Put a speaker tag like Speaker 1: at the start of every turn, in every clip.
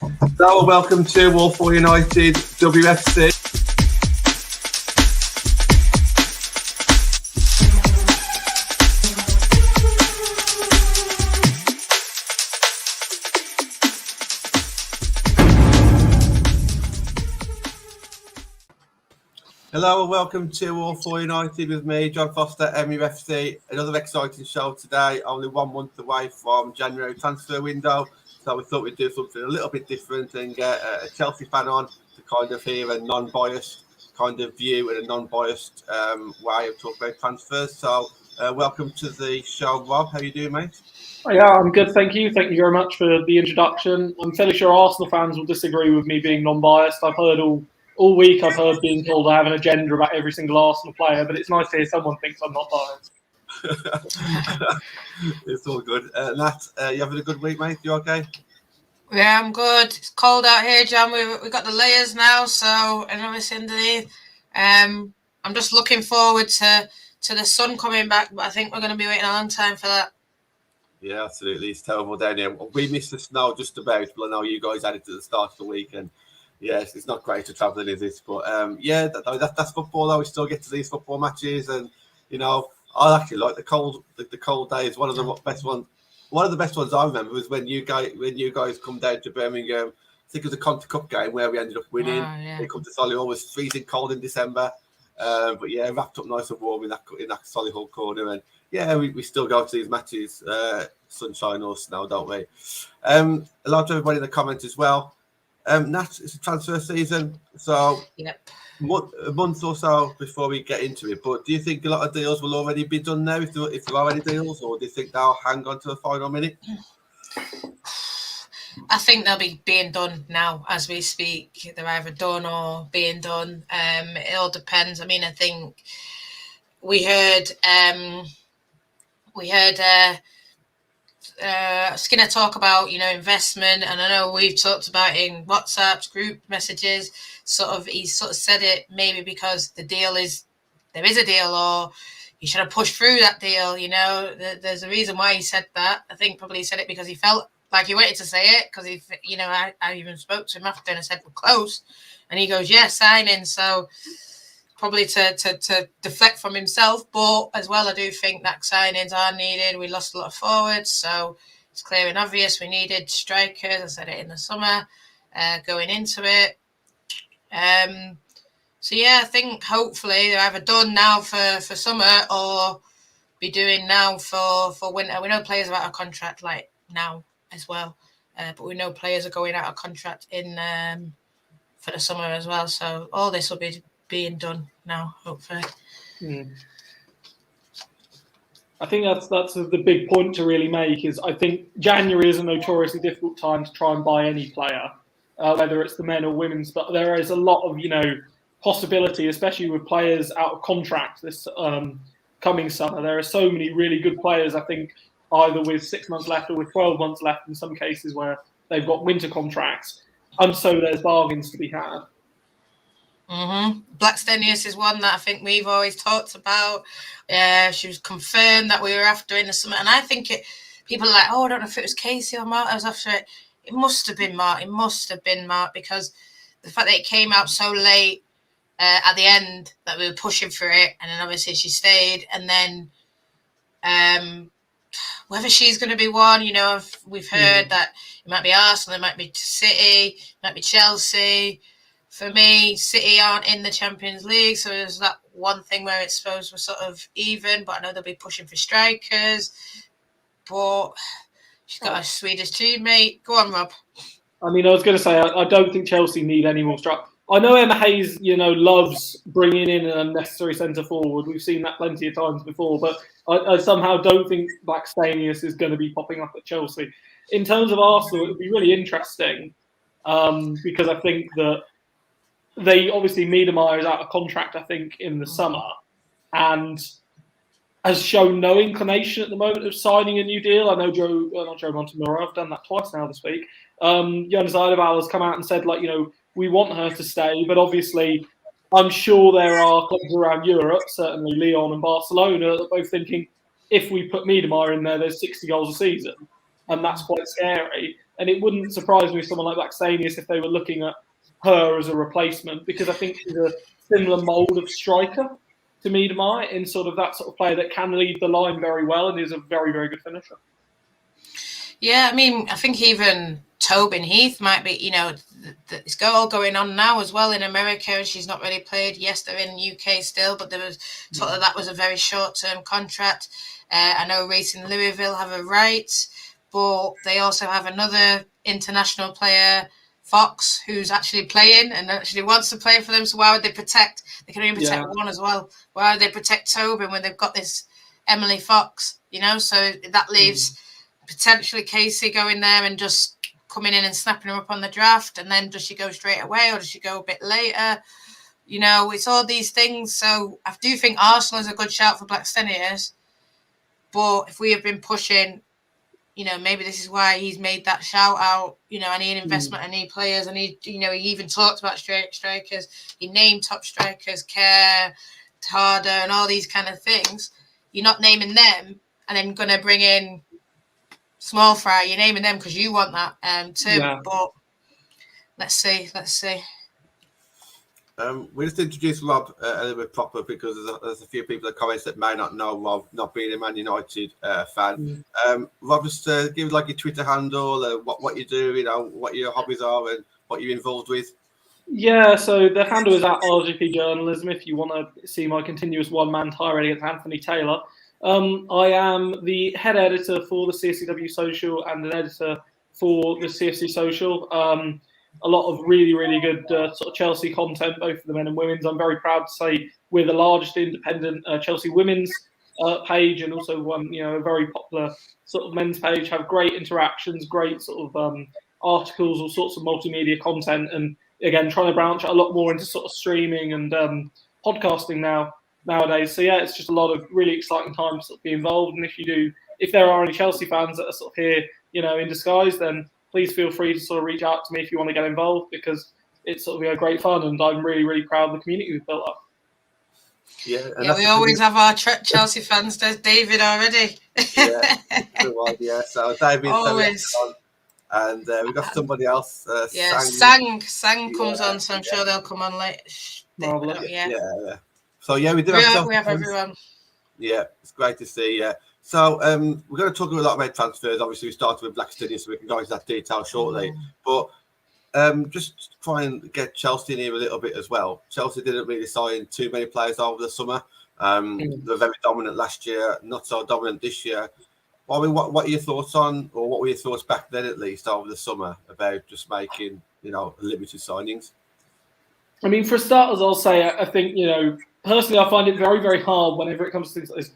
Speaker 1: Hello and welcome to Walpole United WFC. Hello and welcome to Walpole United with me, John Foster, MUFC. Another exciting show today, only 1 month away from January transfer window. So we thought we'd do something a little bit different and get a Chelsea fan on to kind of hear a non-biased kind of view and a non-biased way of talking about transfers. So welcome to the show, Rob. How you doing, mate?
Speaker 2: Yeah, I'm good, thank you. Thank you very much for the introduction. I'm fairly sure Arsenal fans will disagree with me being non-biased. I've heard all week, I've heard being told I have an agenda about every single Arsenal player, but it's nice to hear someone thinks I'm not biased.
Speaker 1: It's all good. Nat, you having a good week, mate? You okay?
Speaker 3: Yeah, I'm good. It's cold out here, John. We've got the layers now, so and obviously underneath. I'm just looking forward to the sun coming back, but I think we're going to be waiting a long time for that.
Speaker 1: Yeah, absolutely. It's terrible down here. We missed the snow just about, but I know you guys had it at the start of the week, and yes, it's not great to travelling, is it? But that's football. Though we still get to these football matches, and you know, I actually like the cold days. One of the best ones. One of the best ones I remember was when you guys come down to Birmingham. I think it was a Conti Cup game where we ended up winning. They come to Solihull. It was freezing cold in December, but yeah, wrapped up nice and warm in that Solihull corner, and yeah, we still go to these matches, sunshine or snow, don't we? Hello to everybody in the comments as well. Nat, it's a transfer season, so
Speaker 3: Yep.
Speaker 1: A month or so before we get into it. But do you think a lot of deals will already be done now, if there are any deals, or do you think they'll hang on to the final minute?
Speaker 3: I think they'll be being done now as we speak. They're either done or being done. It all depends. I mean, I think we heard Skinner talk about, investment, and I know we've talked about in WhatsApp's group messages. He said it maybe because there is a deal, or you should have pushed through that deal. There's a reason why he said that. I think probably he said it because he felt like he wanted to say it, because I even spoke to him after and I said we're close, and he goes, yeah, signing. So probably to deflect from himself, but as well, I do think that signings are needed. We lost a lot of forwards, so it's clear and obvious we needed strikers. I said it in the summer, going into it. So yeah, I think hopefully they're either done now for summer or be doing now for winter. We know players are out of contract like now as well, but we know players are going out of contract in for the summer as well. So all this will be being done now, hopefully.
Speaker 2: I think that's the big point to really make. Is I think January is a notoriously difficult time to try and buy any player, whether it's the men or women's. But there is a lot of possibility, especially with players out of contract this coming summer. There are so many really good players, I think, either with 6 months left or with 12 months left in some cases, where they've got winter contracts, and so there's bargains to be had.
Speaker 3: Blackstenius is one that I think we've always talked about. She was confirmed that we were after in the summer, and I think people are like, oh, I don't know if it was Casey or Mark I was after it. It must have been Mark. Because the fact that it came out so late at the end that we were pushing for it, and then obviously she stayed, and then whether she's going to be one, we've heard that it might be Arsenal, it might be City, it might be Chelsea. For me, City aren't in the Champions League, so there's that one thing where it's supposed we're sort of even, but I know they'll be pushing for strikers. But she's got a Swedish teammate. Go on, Rob.
Speaker 2: I mean, I was going to say, I don't think Chelsea need any more strikers. I know Emma Hayes, loves bringing in an unnecessary centre forward. We've seen that plenty of times before, but I somehow don't think Blackstenius is going to be popping up at Chelsea. In terms of Arsenal, it would be really interesting because I think that they obviously Miedemar is out of contract, I think, in the summer, and has shown no inclination at the moment of signing a new deal. I know Joe Montemurro, I've done that twice now this week. Jan Zijderval has come out and said, we want her to stay, but obviously I'm sure there are clubs around Europe, certainly Lyon and Barcelona, that are both thinking, if we put Miedemar in there, there's 60 goals a season, and that's quite scary. And it wouldn't surprise me if someone like Blackstenius, if they were looking at her as a replacement, because I think she's a similar mould of striker to Miedema, in sort of that sort of player that can lead the line very well and is a very, very good finisher.
Speaker 3: Yeah, I mean, I think even Tobin Heath might be, you know, it's all going on now as well in America, and she's not really played. Yes, they're in the UK still, but there was sort of that was a very short-term contract. I know Racing Louisville have a right, but they also have another international player, Fox, who's actually playing and actually wants to play for them. So why would they protect? They can only protect one as well. Why would they protect Tobin when they've got this Emily Fox? You know, so that leaves potentially Casey going there and just coming in and snapping her up on the draft. And then does she go straight away or does she go a bit later? You know, it's all these things. So I do think Arsenal is a good shout for Blackstenius. But if we have been pushing, you know, maybe this is why he's made that shout out. You know, I need investment, I need players, I need, you know, he even talked about strikers. He named top strikers, Kerr, Harder, and all these kind of things. You're not naming them and then going to bring in small fry. You're naming them because you want that too. Yeah. But let's see.
Speaker 1: We just introduced Rob a little bit proper because there's a few people in the comments that may not know Rob, not being a Man United fan. Rob, just give like your Twitter handle, what you do, you know, what your hobbies are and what you're involved with.
Speaker 2: Yeah, so the handle is at RGP Journalism if you want to see my continuous one-man tirade against Anthony Taylor. I am the head editor for the CFCW Social and an editor for the CFC Social. A lot of really, really good sort of Chelsea content, both for the men and women's. I'm very proud to say we're the largest independent Chelsea women's page, and also you know, a very popular sort of men's page. Have great interactions, great sort of articles, all sorts of multimedia content, and again trying to branch out a lot more into sort of streaming and podcasting nowadays. So yeah, it's just a lot of really exciting times to sort of be involved. And if there are any Chelsea fans that are sort of here, you know, in disguise, then please feel free to sort of reach out to me if you want to get involved, because it's sort of, you know, great fun, and I'm really, really proud of the community we've built up.
Speaker 3: Yeah, we always have our Chelsea fans. There's David already.
Speaker 1: Yeah, so David
Speaker 3: always.
Speaker 1: And we've got somebody else.
Speaker 3: Sang comes on, so I'm sure they'll come on later.
Speaker 1: Yeah. So yeah, we
Speaker 3: have everyone.
Speaker 1: Yeah, it's great to see. Yeah. So we're going to talk a lot about transfers. Obviously, we started with Blackstenius, so we can go into that detail shortly. But just try and get Chelsea in here a little bit as well. Chelsea didn't really sign too many players over the summer. They were very dominant last year, not so dominant this year. Well, I mean, what are your thoughts on, or what were your thoughts back then, at least over the summer, about just making, you know, limited signings?
Speaker 2: I mean, for starters, I'll say I think, you know, personally, I find it very, very hard whenever it comes to things like this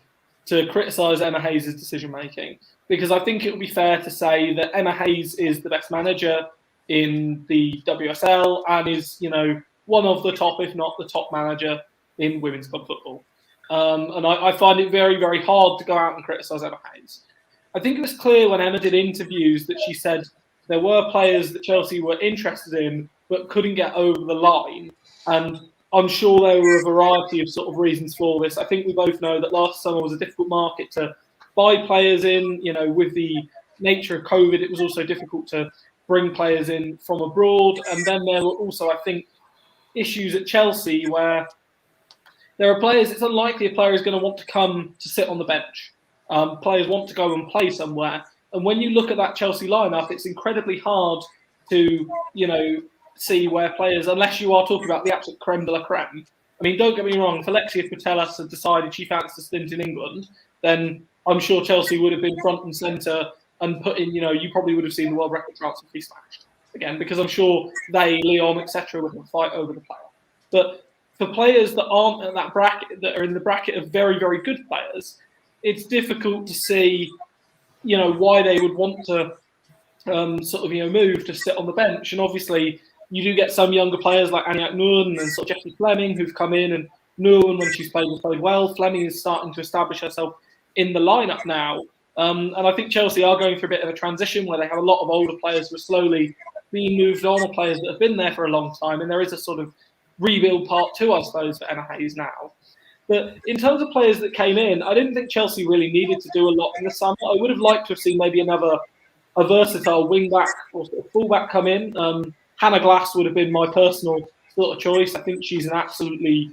Speaker 2: to criticise Emma Hayes' decision-making, because I think it would be fair to say that Emma Hayes is the best manager in the WSL and is, you know, one of the top, if not the top manager in women's club football. And I find it very, very hard to go out and criticise Emma Hayes. I think it was clear when Emma did interviews that she said there were players that Chelsea were interested in but couldn't get over the line. And I'm sure there were a variety of sort of reasons for this. I think we both know that last summer was a difficult market to buy players in. You know, with the nature of COVID, it was also difficult to bring players in from abroad. And then there were also, I think, issues at Chelsea where there are players, it's unlikely a player is going to want to come to sit on the bench. Players want to go and play somewhere. And when you look at that Chelsea lineup, it's incredibly hard to, you know, see where players, unless you are talking about the absolute creme de la creme. I mean, don't get me wrong, if Alexia Putellas had decided she fancied a stint in England, then I'm sure Chelsea would have been front and centre and put in, you know, you probably would have seen the world record transfer fee smashed again, because I'm sure they, Lyon, etc., would have fight over the player. But for players that aren't at that bracket, that are in the bracket of very, very good players, it's difficult to see, you know, why they would want to sort of, you know, move to sit on the bench. And obviously, you do get some younger players like Aniak Nguyen and sort of Jessie Fleming who've come in, and Nguyen, when she's played well. Fleming is starting to establish herself in the lineup now. And I think Chelsea are going through a bit of a transition where they have a lot of older players who are slowly being moved on, or players that have been there for a long time. And there is a sort of rebuild part two, I suppose, for Emma Hayes now. But in terms of players that came in, I didn't think Chelsea really needed to do a lot in the summer. I would have liked to have seen maybe another a versatile wing back or sort of fullback come in. Hannah Glass would have been my personal sort of choice. I think she's an absolutely,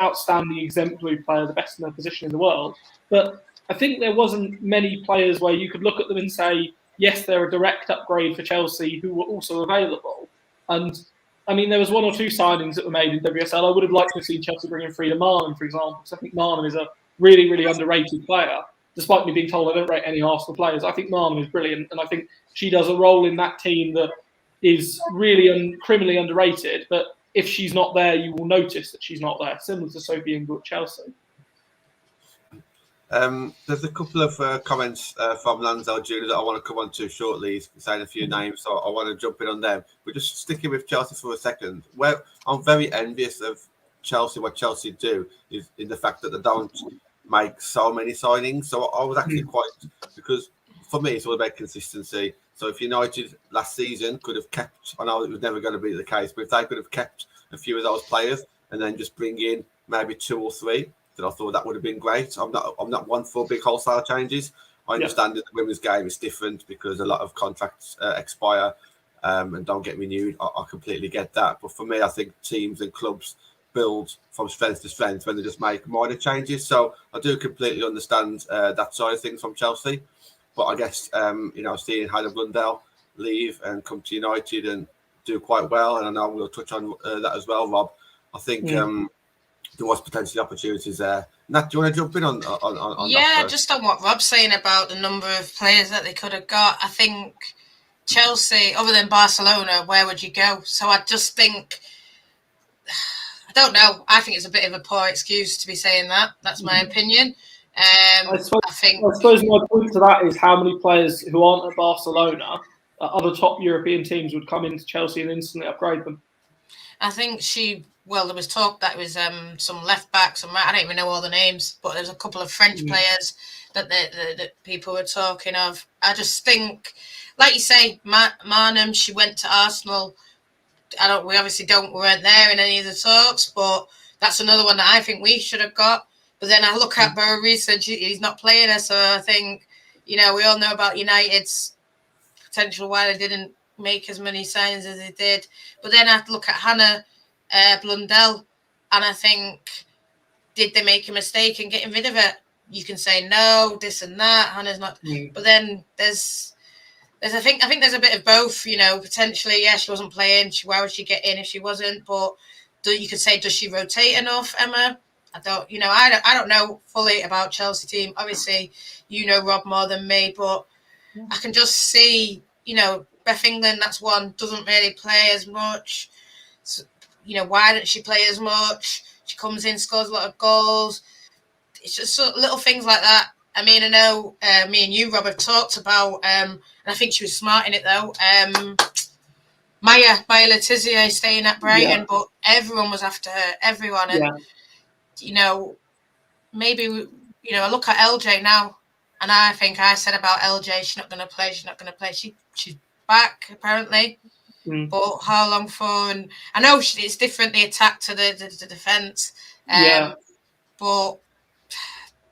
Speaker 2: outstanding exemplary player, the best in her position in the world. But I think there wasn't many players where you could look at them and say, yes, they're a direct upgrade for Chelsea who were also available. And I mean, there was one or two signings that were made in WSL. I would have liked to have seen Chelsea bring in Frida Marnham, for example, because I think Marnham is a really, really underrated player. Despite me being told I don't rate any Arsenal players, I think Marnham is brilliant, and I think she does a role in that team that is really criminally underrated. But if she's not there, you will notice that she's not there, similar to Sophie Ingle at Chelsea.
Speaker 1: There's a couple of comments from Lansdale Jr. that I want to come on to shortly. He's saying a few names, so I want to jump in on them. But just sticking with Chelsea for a second, where I'm very envious of Chelsea, what Chelsea do is in the fact that they don't make so many signings. So I was actually quite, because for me, it's all about consistency. So if United last season could have kept, I know it was never going to be the case, but if they could have kept a few of those players and then just bring in maybe 2 or 3, then I thought that would have been great. I'm not one for big wholesale changes. I understand that the women's game is different because a lot of contracts expire and don't get renewed. I completely get that. But for me, I think teams and clubs build from strength to strength when they just make minor changes. So I do completely understand that side of things from Chelsea. But I guess, seeing Hannah Blundell leave and come to United and do quite well, and I know we'll touch on that as well, Rob. I think there was potentially opportunities there. Nat, do you want to jump in on that first?
Speaker 3: Just on what Rob's saying about the number of players that they could have got. I think Chelsea, other than Barcelona, where would you go? So I just think, I don't know. I think it's a bit of a poor excuse to be saying that. That's my opinion. I
Speaker 2: suppose my point to that is how many players who aren't at Barcelona, other top European teams, would come into Chelsea and instantly upgrade them.
Speaker 3: I think there was talk that it was some left backs, I don't even know all the names, but there's a couple of French players that people were talking of. I just think, like you say, Marnham, she went to Arsenal. We weren't there in any of the talks, but that's another one that I think we should have got. But then I look at Bo Reese and he's not playing her, so I think, we all know about United's potential why they didn't make as many signings as they did. But then I look at Hannah Blundell, and I think, did they make a mistake in getting rid of her? You can say no, this and that. Hannah's not, but then there's I think there's a bit of both. Potentially, she wasn't playing. Why would she get in if she wasn't? But you could say, does she rotate enough, Emma? I don't know fully about Chelsea team. Obviously, Rob more than me, but I can just see, Beth England, that's one, doesn't really play as much. So, why didn't she play as much? She comes in, scores a lot of goals. It's just sort of little things like that. I mean, I know me and you, Rob, have talked about, and I think she was smart in it though, Maya Letizia staying at Brighton, but everyone was after her, everyone. And, maybe, I look at LJ now, and I think I said about LJ, she's not going to play. She's back, apparently. But how long for? And I know it's different, the attack to the defence. But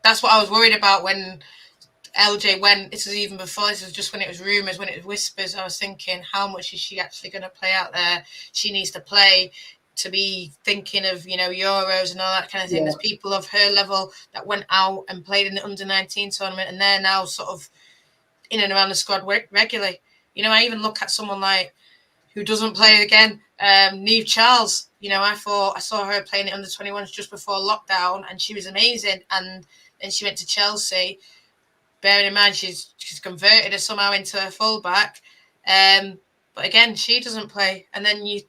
Speaker 3: that's what I was worried about when LJ went. This was even before. This was just when it was rumours, when it was whispers. I was thinking, how much is she actually going to play out there? She needs to play to be thinking of, Euros and all that kind of thing. There's people of her level that went out and played in the under-19 tournament, and they're now sort of in and around the squad regularly. I even look at someone like, who doesn't play again, Niamh Charles. I saw her playing it under 21s just before lockdown, and she was amazing. And then she went to Chelsea. Bearing in mind she's converted her somehow into a fullback, but again she doesn't play. And then you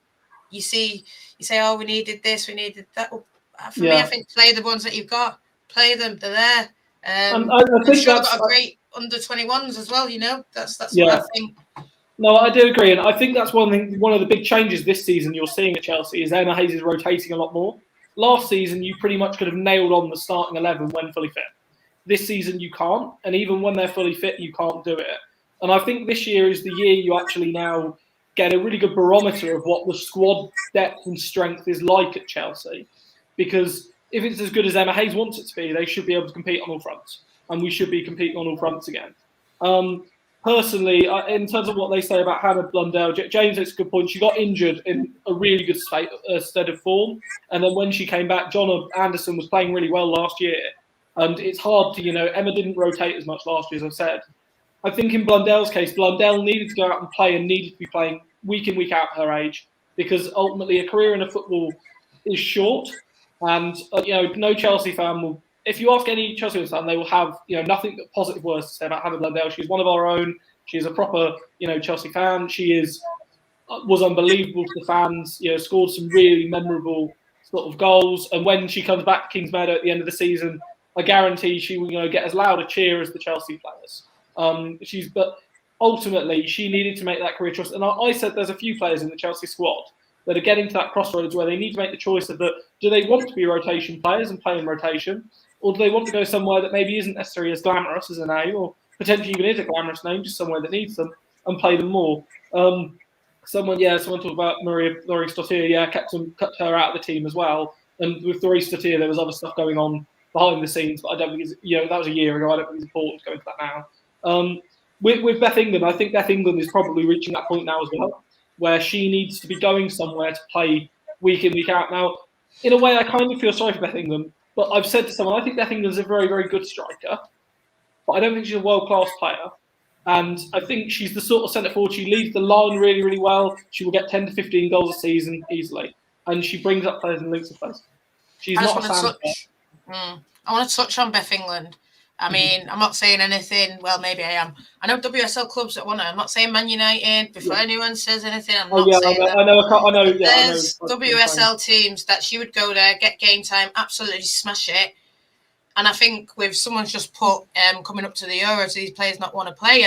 Speaker 3: say, oh, we needed this, we needed that. Well, for me, I think play the ones that you've got. Play them. They're there. I think sure got a great under 21s as well. That's what I think.
Speaker 2: No, I do agree, and I think that's one of the big changes this season you're seeing at Chelsea is Emma Hayes is rotating a lot more. Last season, you pretty much could have nailed on the starting 11 when fully fit. This season, you can't, and even when they're fully fit, you can't do it. And I think this year is the year you actually now get a really good barometer of what the squad depth and strength is like at Chelsea. Because if it's as good as Emma Hayes wants it to be, they should be able to compete on all fronts, and we should be competing on all fronts again. personally, in terms of what they say about Hannah Blundell, James makes a good point. She got injured in a really good state of form, and then when she came back, John Anderson was playing really well last year. And it's hard to, Emma didn't rotate as much last year, as I've said. I think in Blundell's case, Blundell needed to go out and play and needed to be playing week in, week out at her age, because ultimately a career in a football is short. And, no Chelsea fan will, if you ask any Chelsea fan, they will have, nothing but positive words to say about Hannah Blundell. She's one of our own. She's a proper, Chelsea fan. She was unbelievable to the fans, scored some really memorable sort of goals. And when she comes back to Kings Meadow at the end of the season, I guarantee she will get as loud a cheer as the Chelsea players. But ultimately, she needed to make that career choice. And I said there's a few players in the Chelsea squad that are getting to that crossroads where they need to make the choice of do they want to be rotation players and play in rotation, or do they want to go somewhere that maybe isn't necessarily as glamorous as a name, or potentially even is a glamorous name, just somewhere that needs them, and play them more. Someone talked about Laurie Stottier, cut her out of the team as well. And with Laurie Stottier, there was other stuff going on behind the scenes, but I don't think that was a year ago. I don't think it's important to go into that now. With Beth England, I think Beth England is probably reaching that point now as well, where she needs to be going somewhere to play week in, week out. Now, in a way, I kind of feel sorry for Beth England, but I've said to someone, I think Beth England's a very, very good striker, but I don't think she's a world-class player. And I think she's the sort of centre forward, she leads the line really, really well. She will get 10 to 15 goals a season easily. And she brings up players and links with players. She's not a fan.
Speaker 3: I want to touch on Beth England. I mean, I'm not saying anything. Well, maybe I am. I know WSL clubs that want her. I'm not saying Man United. Before anyone says anything, I'm not saying that.
Speaker 2: I know.
Speaker 3: There's WSL teams that she would go there, get game time, absolutely smash it. And I think with someone's just put coming up to the Euros, these players not want to play.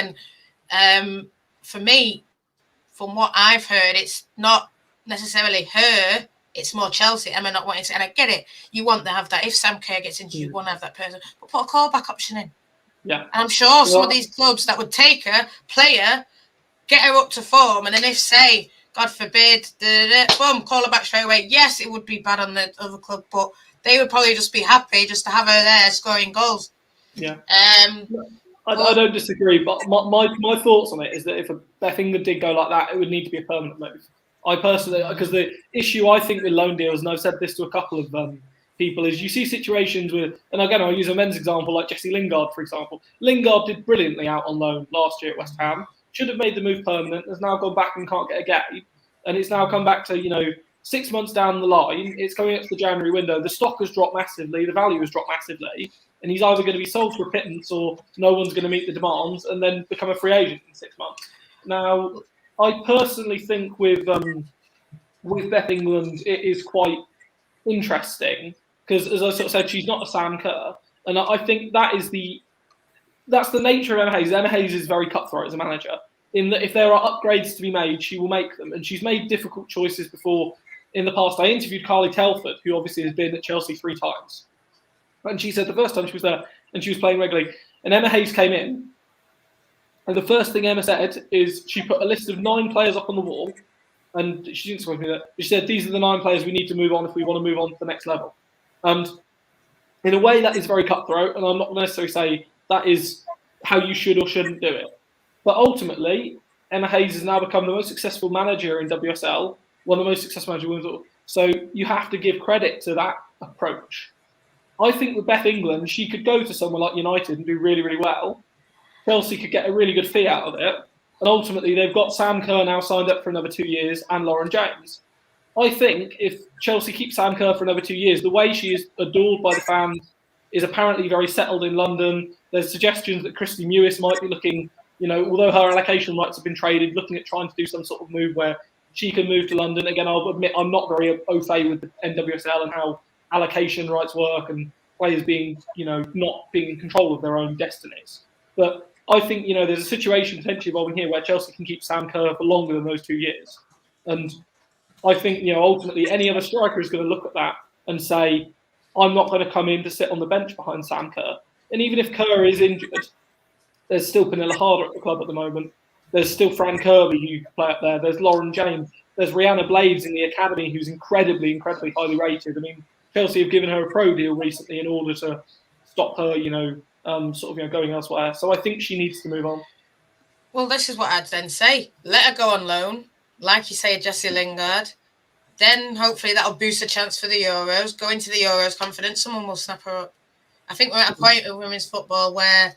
Speaker 3: And for me, from what I've heard, it's not necessarily her. It's more Chelsea. Emma not wanting to, and I get it. You want to have that. If Sam Kerr gets injured, you want to have that person. But put a callback option in.
Speaker 2: Yeah.
Speaker 3: And I'm sure some of these clubs that would take her, play her, get her up to form, and then if, say, God forbid, boom, call her back straight away. Yes, it would be bad on the other club, but they would probably just be happy just to have her there scoring goals.
Speaker 2: Yeah. I don't disagree, but my thoughts on it is that if Beth England did go like that, it would need to be a permanent move. I personally, because the issue I think with loan deals, and I've said this to a couple of people, is you see situations with, and again, I'll use a men's example like Jesse Lingard, for example. Lingard did brilliantly out on loan last year at West Ham, should have made the move permanent, has now gone back and can't get a game, and it's now come back to, 6 months down the line, it's coming up to the January window, the stock has dropped massively, the value has dropped massively, and he's either going to be sold for a pittance or no one's going to meet the demands and then become a free agent in 6 months. Now, I personally think with Beth England, it is quite interesting because, as I sort of said, she's not a Sam Kerr, and I think that's the nature of Emma Hayes. Emma Hayes is very cutthroat as a manager. In that, if there are upgrades to be made, she will make them, and she's made difficult choices before in the past. I interviewed Carly Telford, who obviously has been at Chelsea 3 times, and she said the first time she was there and she was playing regularly, and Emma Hayes came in. And the first thing Emma said is she put a list of 9 players up on the wall, and she didn't suppose me that. She said, these are the 9 players we need to move on if we want to move on to the next level. And in a way, that is very cutthroat, and I'm not necessarily say that is how you should or shouldn't do it. But ultimately, Emma Hayes has now become the most successful manager in WSL, one of the most successful managers. So you have to give credit to that approach. I think with Beth England, she could go to somewhere like United and do really, really well. Chelsea could get a really good fee out of it. And ultimately, they've got Sam Kerr now signed up for another 2 years and Lauren James. I think if Chelsea keeps Sam Kerr for another 2 years, the way she is adored by the fans is apparently very settled in London. There's suggestions that Christy Mewis might be looking, although her allocation rights have been traded, looking at trying to do some sort of move where she can move to London. Again, I'll admit I'm not very au fait with the NWSL and how allocation rights work and players being, not being in control of their own destinies. But I think, there's a situation potentially evolving here where Chelsea can keep Sam Kerr for longer than those 2 years. And I think, ultimately any other striker is going to look at that and say, I'm not going to come in to sit on the bench behind Sam Kerr. And even if Kerr is injured, there's still Pernilla Harder at the club at the moment. There's still Fran Kirby who can play up there. There's Lauren James. There's Rihanna Blades in the academy who's incredibly, incredibly highly rated. I mean, Chelsea have given her a pro deal recently in order to stop her, going elsewhere. So I think she needs to move on.
Speaker 3: Well, this is what I'd then say. Let her go on loan. Like you say, Jessie Lingard. Then hopefully that'll boost the chance for the Euros. Go into the Euros confident. Someone will snap her up. I think we're at a point of women's football where,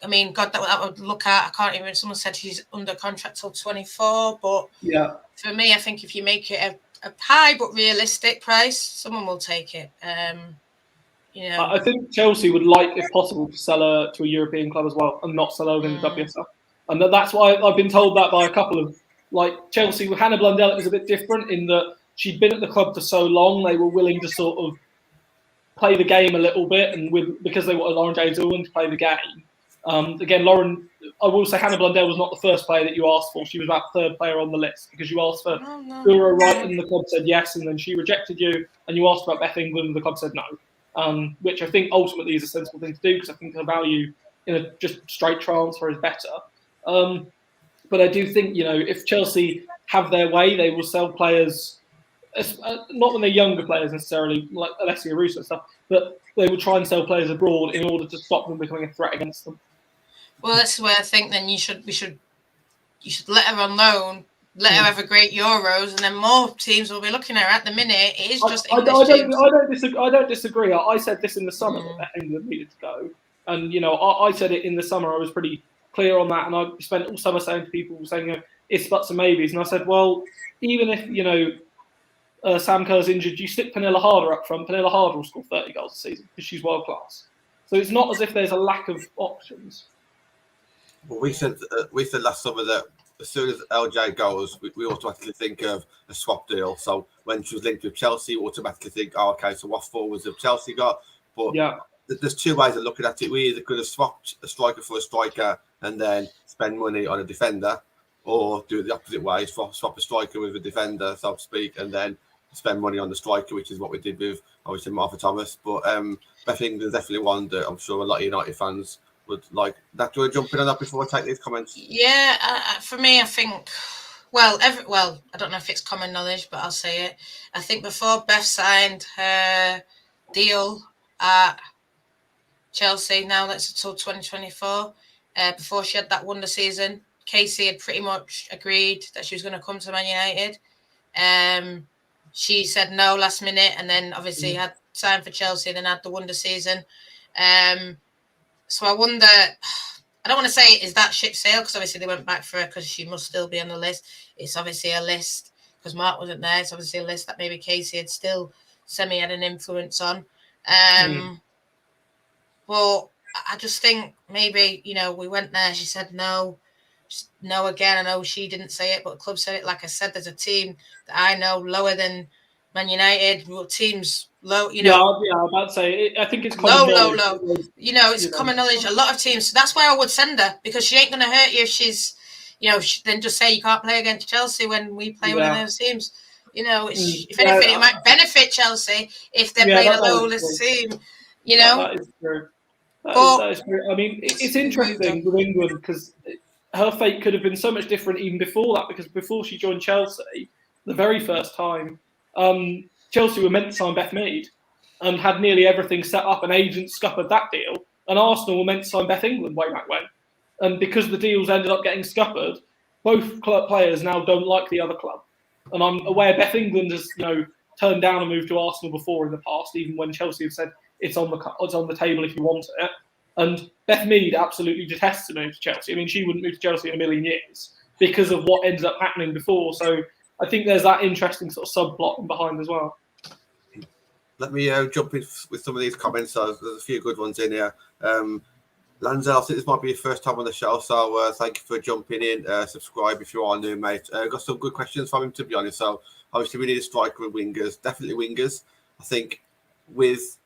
Speaker 3: I mean, God, that would look at. I can't even. Someone said she's under contract till 24, but
Speaker 2: Yeah.
Speaker 3: For me, I think if you make it a high but realistic price, someone will take it.
Speaker 2: I think Chelsea would like, if possible, to sell her to a European club as well and not sell her within the WSL. And that's why I've been told that by a couple of, like, Chelsea. With Hannah Blundell, it was a bit different in that she'd been at the club for so long, they were willing to sort of play the game a little bit, and because they wanted Lauren James Irwin to play the game. Again, Lauren, I will say Hannah Blundell was not the first player that you asked for. She was about the third player on the list because you asked for Ura Wright and the club said yes, and then she rejected you, and you asked about Beth England and the club said no, which I think ultimately is a sensible thing to do because I think her value in a just straight transfer is better. But I do think, if Chelsea have their way, they will sell players, not when they're younger players necessarily, like Alessia Russo and stuff, but they will try and sell players abroad in order to stop them becoming a threat against them.
Speaker 3: Well, that's where I think then you should let her on loan, let her have a great Euros, and then more teams will be looking at her. At the minute, it is just
Speaker 2: I don't disagree. I said this in the summer that England needed to go, and I said it in the summer. I was pretty clear on that, and I spent all summer saying to people, saying it's buts and maybes, and I said, well, even if Sam Kerr's injured, you stick Pernilla Harder up front. Pernilla Harder will score 30 goals a season because she's world class. So it's not as if there's a lack of options.
Speaker 1: Well, we said last summer that as soon as LJ goes, we automatically think of a swap deal. So when she was linked with Chelsea, we automatically think, oh, okay, so what forwards have Chelsea got? But there's two ways of looking at it. We either could have swapped a striker for a striker and then spend money on a defender, or do it the opposite way, swap a striker with a defender, so to speak, and then spend money on the striker, which is what we did with, obviously, Martha Thomas. But Beth England's definitely one that I'm sure a lot of United fans would like. That, do you want to jump in on that before I take these comments?
Speaker 3: Yeah, for me, I think, I don't know if it's common knowledge, but I'll say it. I think before Beth signed her deal at Chelsea, now that's until 2024, before she had that wonder season, Casey had pretty much agreed that she was going to come to Man United. She said no last minute, and then obviously had signed for Chelsea, then had the wonder season. So I wonder, I don't want to say is that ship sail, because obviously they went back for her because she must still be on the list. It's obviously a list, because Mark wasn't there, it's obviously a list that maybe Casey had still had an influence on. Well, I just think maybe, we went there, she said no again. I know she didn't say it, but the club said it. Like I said, there's a team that I know lower than Man United, teams low,
Speaker 2: Yeah, I'm about to say, I think it's common
Speaker 3: low. It's common knowledge. A lot of teams. So that's why I would send her, because she ain't going to hurt you if she's, then just say you can't play against Chelsea when we play one of those teams. If anything, it might benefit Chelsea if they're playing a low-list team.
Speaker 2: That is true. That is true. I mean, it's interesting with England because her fate could have been so much different even before that, because before she joined Chelsea, the very first time, Chelsea were meant to sign Beth Mead and had nearly everything set up, and agents scuppered that deal, and Arsenal were meant to sign Beth England way back when. And because the deals ended up getting scuppered, both club players now don't like the other club. And I'm aware Beth England has turned down a move to Arsenal before in the past, even when Chelsea have said it's on the table if you want it. And Beth Mead absolutely detests to move to Chelsea. I mean, she wouldn't move to Chelsea in a million years because of what ended up happening before. So I think there's that interesting sort of subplot behind as well.
Speaker 1: Let me jump in with some of these comments. So there's a few good ones in here. Lanzel, I think this might be your first time on the show, so thank you for jumping in. Subscribe if you are new, mate. Got some good questions from him, to be honest. So obviously we need a striker with wingers, definitely wingers. I think with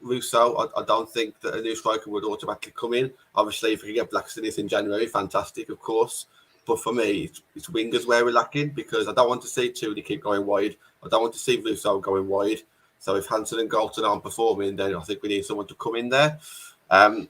Speaker 1: Russo, I don't think that a new striker would automatically come in. Obviously, if we can get Blackstone in January, fantastic, of course. But for me, it's wingers where we're lacking, because I don't want to see Tooney keep going wide. I don't want to see Russo going wide. So if Hansen and Galton aren't performing, then I think we need someone to come in there.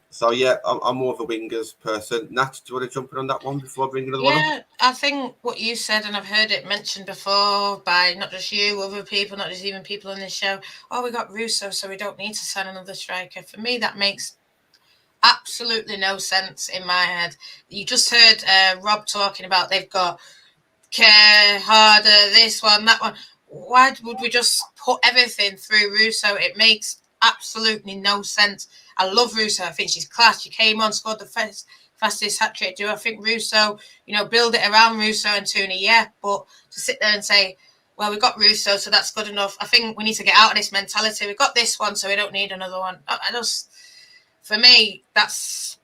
Speaker 1: So yeah, I'm more of a wingers person. Nat, do you want to jump in on that one before I bring another one up?
Speaker 3: Yeah, I think what you said, and I've heard it mentioned before by not just you, other people, not just even people on this show. Oh, we got Russo, so we don't need to sign another striker. For me, that makes absolutely no sense in my head. You just heard Rob talking about they've got Care, Harder, this one, that one. Why would we just put everything through Russo? It makes absolutely no sense. I love Russo. I think she's class. She came on, scored the fastest hat-trick. Do I think Russo, build it around Russo and Tooney? Yeah, but to sit there and say, well, we've got Russo, so that's good enough. I think we need to get out of this mentality. We've got this one, so we don't need another one. For me, that's,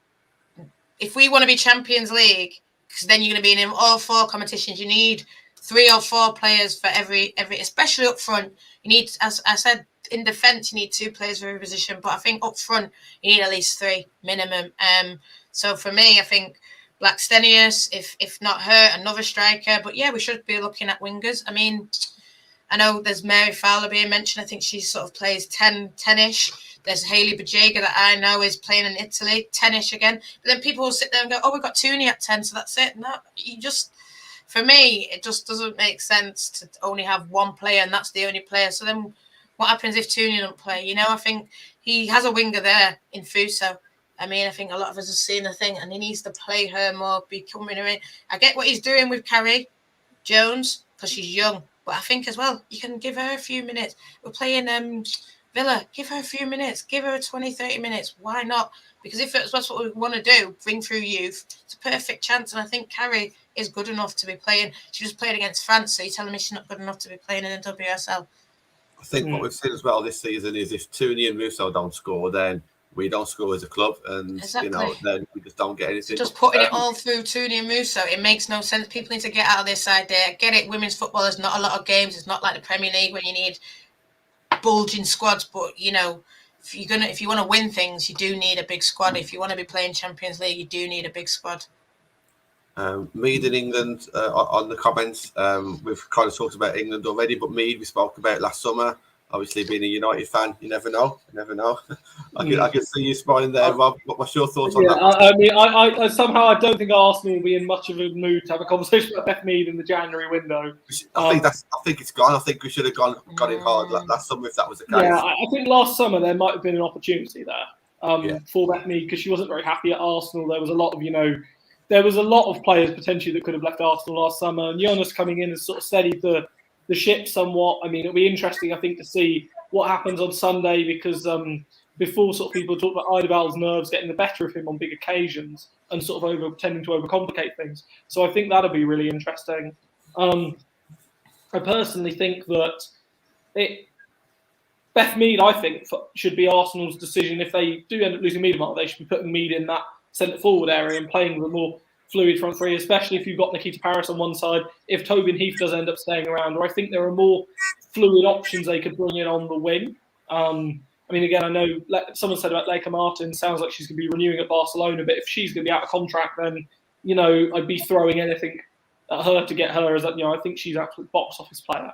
Speaker 3: if we want to be Champions League, because then you're going to be in all 4 competitions, you need 3 or 4 players for every, especially up front. You need, as I said, in defence, you need 2 players for every position, but I think up front, you need at least 3 minimum. So for me, I think Blackstenius, if not her, another striker. But yeah, we should be looking at wingers. I mean, I know there's Mary Fowler being mentioned. I think she sort of plays 10-ish. There's Hayley Bajega that I know is playing in Italy, 10-ish again. But then people will sit there and go, oh, we've got Tooney at 10, so that's it. No, for me, it just doesn't make sense to only have one player, and that's the only player. So then what happens if Tooney don't play? I think he has a winger there in Fuso. I mean, I think a lot of us have seen the thing, and he needs to play her more, be coming in. I get what he's doing with Carrie Jones because she's young, but I think as well, you can give her a few minutes. We're playing Villa, give her a few minutes, give her 20, 30 minutes. Why not? Because if that's what we want to do, bring through youth, it's a perfect chance. And I think Carrie is good enough to be playing. She just played against France, so you're telling me she's not good enough to be playing in the WSL?
Speaker 1: I think what we've seen as well this season is if Tooney and Russo don't score, then we don't score as a club, and then we just don't get anything.
Speaker 3: So just putting it all through Tooney and Russo, it makes no sense. People need to get out of this idea. Get it, women's football, there's not a lot of games. It's not like the Premier League when you need bulging squads, but if you want to win things, you do need a big squad. If you want to be playing Champions League, you do need a big squad.
Speaker 1: Mead in England, on the comments, we've kind of talked about England already, but Mead we spoke about last summer. Obviously, being a United fan, you never know. I can see you smiling there, Rob. What's your thoughts on that?
Speaker 2: I mean, I somehow I don't think Arsenal will be in much of a mood to have a conversation about Beth Mead in the January window.
Speaker 1: I think it's gone. I think we should have got in hard last summer if that was the case.
Speaker 2: Yeah, I think last summer there might have been an opportunity there for Beth Mead because she wasn't very happy at Arsenal. There was a lot of players potentially that could have left Arsenal last summer, and Jonas coming in has sort of steadied the ship somewhat. I mean, it'll be interesting, I think, to see what happens on Sunday because before sort of people talk about Eidevall's nerves getting the better of him on big occasions and sort of tending to overcomplicate things. So I think that'll be really interesting. I personally think that Beth Mead, I think, should be Arsenal's decision. If they do end up losing Miedema, they should be putting Mead in that centre forward area and playing with a more fluid front three, especially if you've got Nikita Paris on one side. If Tobin Heath does end up staying around, or I think there are more fluid options they could bring in on the wing. I mean, again, I know someone said about Leica Martin, sounds like she's going to be renewing at Barcelona, but if she's going to be out of contract, then, I'd be throwing anything at her to get her. I think she's an absolute box office player.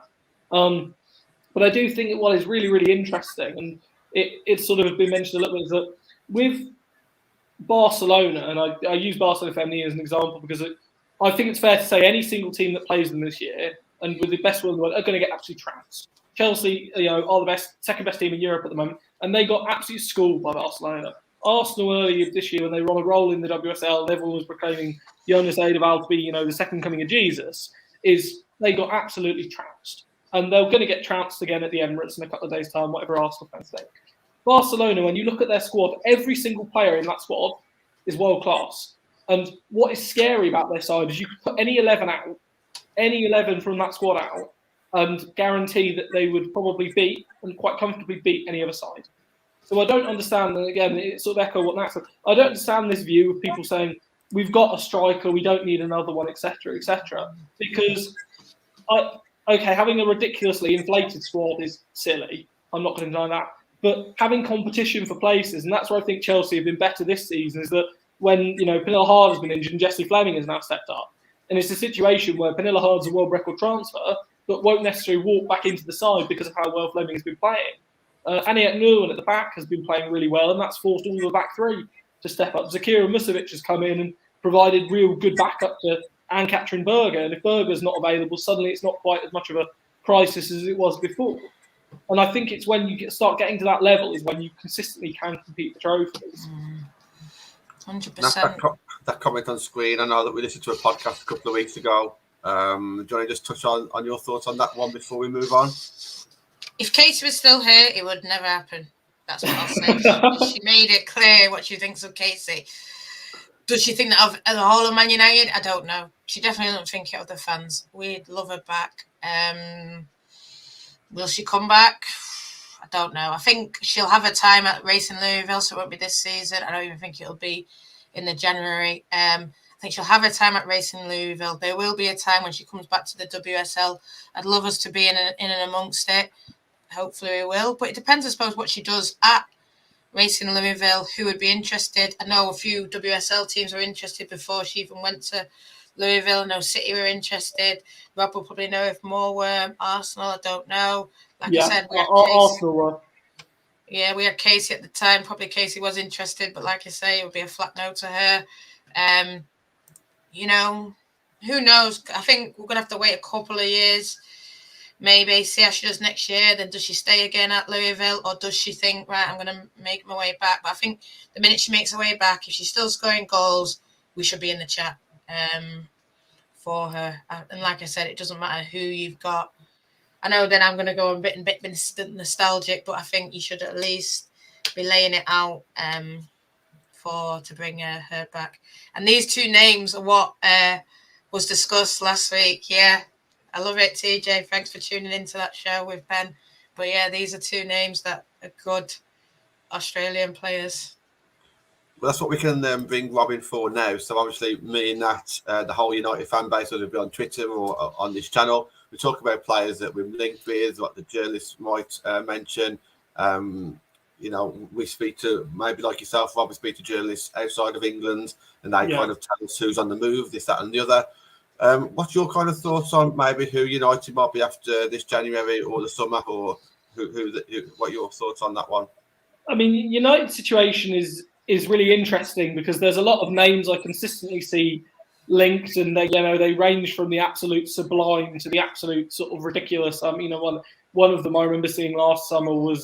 Speaker 2: But I do think what is really, really interesting, and it's sort of been mentioned a little bit, is that with Barcelona, and I use Barcelona Feminine as an example because I think it's fair to say any single team that plays them this year, and with the best will in the world, are going to get absolutely trounced. Chelsea, are the second best team in Europe at the moment, and they got absolutely schooled by Barcelona. Arsenal earlier this year, when they were on a roll in the WSL, and everyone was proclaiming Jonas Eidevall to be, the second coming of Jesus, they got absolutely trounced. And they're going to get trounced again at the Emirates in a couple of days' time, whatever Arsenal fans think. Barcelona, when you look at their squad, every single player in that squad is world class. And what is scary about their side is you could put any 11 out, any 11 from that squad out, and guarantee that they would probably beat and quite comfortably beat any other side. So I don't understand, and again, it sort of echo what Nat said. I don't understand this view of people saying, we've got a striker, we don't need another one, etc., etc. Because, having a ridiculously inflated squad is silly. I'm not going to deny that. But having competition for places, and that's where I think Chelsea have been better this season, is that when, Pernille Harder has been injured and Jessie Fleming has now stepped up. And it's a situation where Pernille Harder's a world record transfer, but won't necessarily walk back into the side because of how well Fleming has been playing. Aniette Nguyen at the back has been playing really well, and that's forced all the back three to step up. Zakira Musovic has come in and provided real good backup to Ann-Katrin Berger. And if Berger's not available, suddenly it's not quite as much of a crisis as it was before. And I think it's when you start getting to that level is when you consistently can compete for trophies.
Speaker 3: 100%.
Speaker 1: That comment on screen. I know that we listened to a podcast a couple of weeks ago. Do you want to just touch on your thoughts on that one before we move on?
Speaker 3: If Casey was still here, it would never happen. That's what I'll say. She made it clear what she thinks of Casey. Does she think that of the whole of Man United? I don't know. She definitely doesn't think it of the fans. We'd love her back. Will she come back? I don't know. I think she'll have a time at Racing Louisville, so it won't be this season. I don't even think it'll be in the January. I think she'll have a time at Racing Louisville. There will be a time when she comes back to the WSL. I'd love us to be in and amongst it. Hopefully we will. But it depends, I suppose, what she does at Racing Louisville, who would be interested. I know a few WSL teams were interested before she even went to Louisville. I know City were interested. Rob will probably know if more were. Arsenal, I don't know. Like I said,
Speaker 2: Arsenal were.
Speaker 3: Yeah, we had Casey at the time. Probably Casey was interested, but like I say, it would be a flat no to her. Who knows? I think we're going to have to wait a couple of years. Maybe see how she does next year. Then does she stay again at Louisville, or does she think, right, I'm going to make my way back? But I think the minute she makes her way back, if she's still scoring goals, we should be in the chat for her. And like I said, it doesn't matter who you've got. I know then I'm going to go a bit nostalgic, but I think you should at least be laying it out to bring her back. And these two names are what was discussed last week. Yeah. I love it, TJ. Thanks for tuning into that show with Ben. But yeah, these are two names that are good Australian players.
Speaker 1: Well, that's what we can bring Robin for now. So obviously, me and Nat, the whole United fan base, whether it be on Twitter or on this channel, we talk about players that we've linked with, what the journalists might mention. We speak to, maybe like yourself, Rob, we speak to journalists outside of England, and they kind of tell us who's on the move, this, that, and the other. What's your kind of thoughts on maybe who United might be after this January or the summer, or what are your thoughts on that one?
Speaker 2: I mean, United's situation is really interesting because there's a lot of names I consistently see linked, and they range from the absolute sublime to the absolute sort of ridiculous. One of them I remember seeing last summer was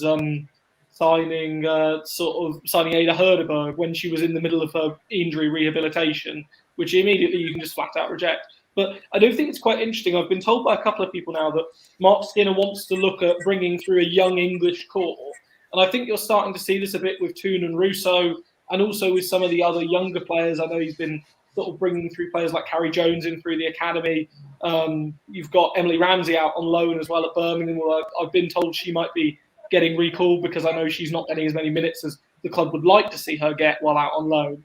Speaker 2: signing Ada Herderberg when she was in the middle of her injury rehabilitation, which immediately you can just flat out reject. But I do think it's quite interesting. I've been told by a couple of people now that Mark Skinner wants to look at bringing through a young English core. And I think you're starting to see this a bit with Toon and Russo, and also with some of the other younger players. I know he's been sort of bringing through players like Carrie Jones in through the academy. You've got Emily Ramsey out on loan as well at Birmingham. Well, I've been told she might be getting recalled because I know she's not getting as many minutes as the club would like to see her get while out on loan.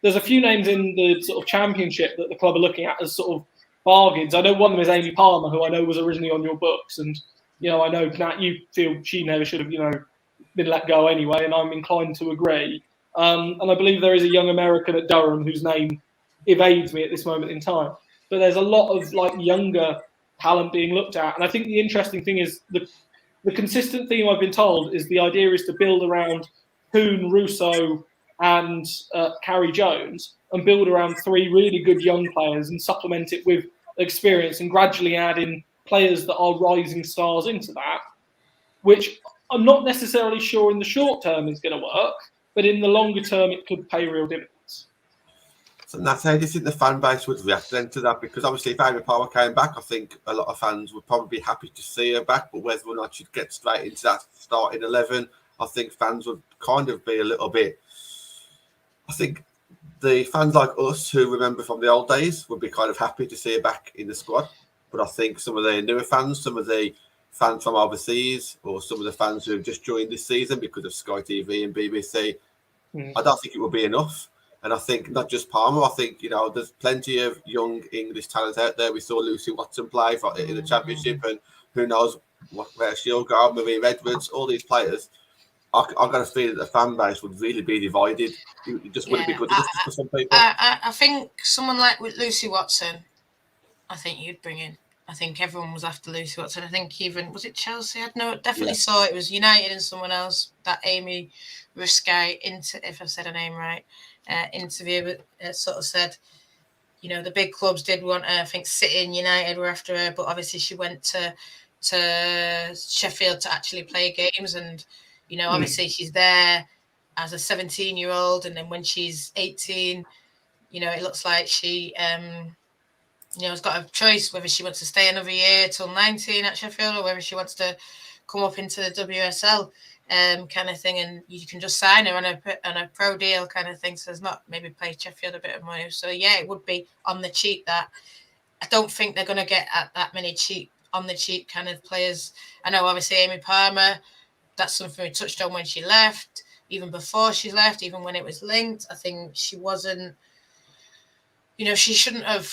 Speaker 2: There's a few names in the sort of championship that the club are looking at as sort of bargains. I know one of them is Amy Palmer, who I know was originally on your books. And, I know, Nat, you feel she never should have, been let go anyway. And I'm inclined to agree. And I believe there is a young American at Durham whose name evades me at this moment in time. But there's a lot of younger talent being looked at. And I think the interesting thing is the consistent theme I've been told is the idea is to build around Toon, Russo, and Carrie Jones, and build around three really good young players and supplement it with experience and gradually add in players that are rising stars into that, which I'm not necessarily sure in the short term is going to work, but in the longer term it could pay real dividends.
Speaker 1: So Nat, how do you think the fan base would react then to that? Because obviously if Amy Palmer came back, I think a lot of fans would probably be happy to see her back, but whether or not she'd get straight into that starting 11, I think fans would kind of be a little bit... I think the fans like us who remember from the old days would be kind of happy to see her back in the squad. But I think some of the newer fans, some of the fans from overseas, or some of the fans who have just joined this season because of Sky TV and BBC, I don't think it will be enough. And I think not just Palmer, I think, there's plenty of young English talent out there. We saw Lucy Watson play in the Championship, and who knows where she'll go, Marie Edwards, all these players. I've got a feeling that the fan base would really be divided. It just wouldn't be good enough for some people.
Speaker 3: I think someone like with Lucy Watson, I think you'd bring in. I think everyone was after Lucy Watson. I think even, was it Chelsea? I definitely saw it was United and someone else, that Amy Risky, if I've said her name right, interview sort of said, the big clubs did want her. I think City and United were after her, but obviously she went to Sheffield to actually play games, and obviously she's there as a 17-year-old, and then when she's 18, you know, it looks like she, you know, has got a choice whether she wants to stay another year till 19 at Sheffield or whether she wants to come up into the WSL kind of thing, and you can just sign her on a pro deal kind of thing. So there's not maybe pay Sheffield a bit of money. So yeah, it would be on the cheap. That I don't think they're going to get at that many on the cheap kind of players. I know obviously Amy Palmer, that's something we touched on when she left, even before she left, even when it was linked. I think she wasn't, you know, she shouldn't have.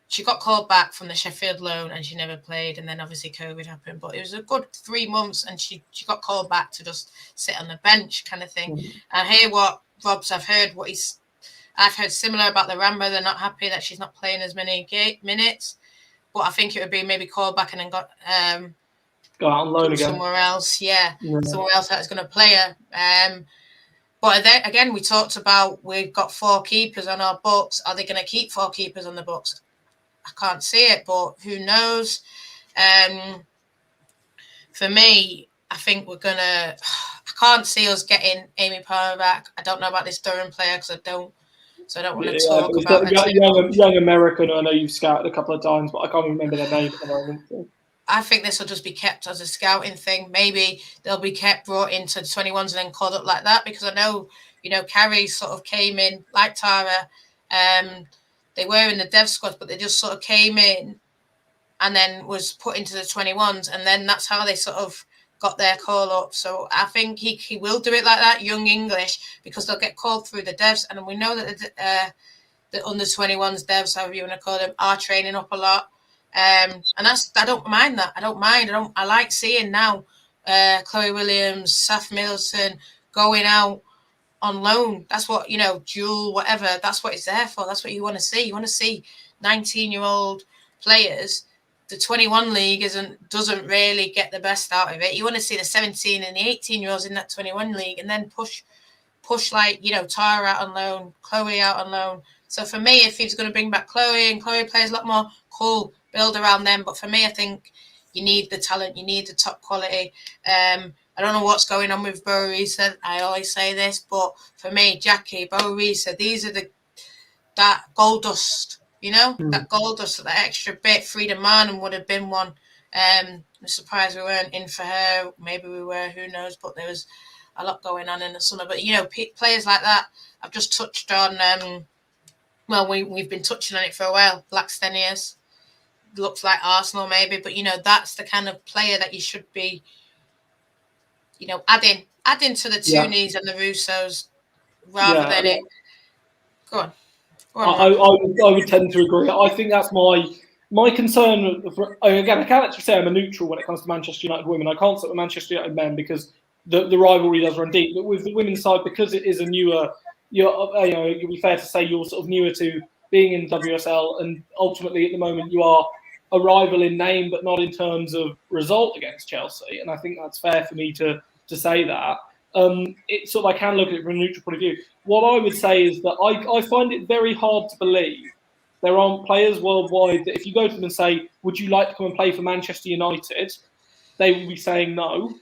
Speaker 3: She got called back from the Sheffield loan and she never played. And then obviously COVID happened. But it was a good 3 months and she got called back to just sit on the bench kind of thing. Mm-hmm. And I hear what I've heard similar about the Rambo. They're not happy that she's not playing as many minutes. But I think it would be maybe called back and then got
Speaker 2: out on loan again.
Speaker 3: Somewhere else. Yeah. Somewhere else that's going to play her. But then, again, we talked about we've got 4 keepers on our books. Are they going to keep 4 keepers on the books? I can't see it, but who knows? For me, I think we're going to... I can't see us getting Amy Palmer back. I don't know about this Durham player because I don't want to talk about it.
Speaker 2: Young American, I know you've scouted a couple of times, but I can't remember their name at the moment. So.
Speaker 3: I think this will just be kept as a scouting thing. Maybe they'll be brought into the 21s and then called up like that, because I know, you know, Carrie sort of came in like Tara. They were in the dev squad, but they just sort of came in and then was put into the 21s. And then that's how they sort of got their call up. So I think he will do it like that, young English, because they'll get called through the devs. And we know that the under 21s devs, however you want to call them, are training up a lot. And I don't mind that. I like seeing now Chloe Williams, Saf Middleton going out on loan. That's what, you know, Jewel, whatever, that's what it's there for. That's what you want to see. You want to see 19-year-old players. The 21 league doesn't really get the best out of it. You want to see the 17 and the 18-year-olds in that 21 league, and then push like, you know, Tara out on loan, Chloe out on loan. So for me, if he's going to bring back Chloe and Chloe plays a lot more, cool, build around them. But for me, I think you need the talent, you need the top quality. I don't know what's going on with Bo Risa. I always say this, but for me, Jackie, Bo Risa, these are that gold dust, you know, that gold dust, that extra bit. Frida Marnham would have been one. I'm surprised we weren't in for her. Maybe we were, who knows? But there was a lot going on in the summer. But, you know, players like that, I've just touched on, well, we've been touching on it for a while. Black Stenius, looks like Arsenal maybe, but, you know, that's the kind of player that you should be, you know, adding to the Tunis and the Russos rather than it. Go on.
Speaker 2: I would tend to agree. I think that's my concern. Again, I can't actually say I'm a neutral when it comes to Manchester United women. I can't say with Manchester United men because the rivalry does run deep. But with the women's side, because it is a newer, you'll be fair to say you're sort of newer to being in WSL, and ultimately at the moment you are a rival in name, but not in terms of result against Chelsea. And I think that's fair for me to say that. It's sort of, I can look at it from a neutral point of view. What I would say is that I find it very hard to believe there aren't players worldwide that if you go to them and say, would you like to come and play for Manchester United? They will be saying no,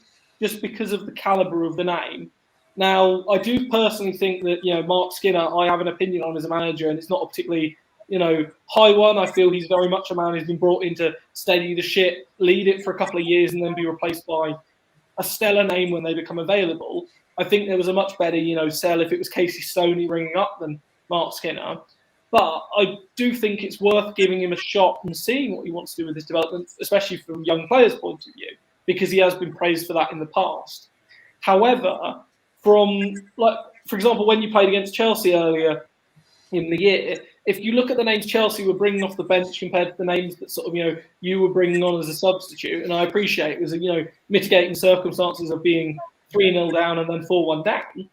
Speaker 2: just because of the calibre of the name. Now, I do personally think that, you know, Mark Skinner, I have an opinion on as a manager, and it's not a particularly, you know, high one. I feel he's very much a man who's been brought in to steady the ship, lead it for a couple of years, and then be replaced by a stellar name when they become available. I think there was a much better, you know, sell if it was Casey Stoney ringing up than Mark Skinner. But I do think it's worth giving him a shot and seeing what he wants to do with his development, especially from young players' point of view, because he has been praised for that in the past. However, for example, when you played against Chelsea earlier in the year, if you look at the names Chelsea were bringing off the bench compared to the names that sort of, you know, you were bringing on as a substitute, and I appreciate it was, you know, mitigating circumstances of being 3-0 down and then 4-1 down.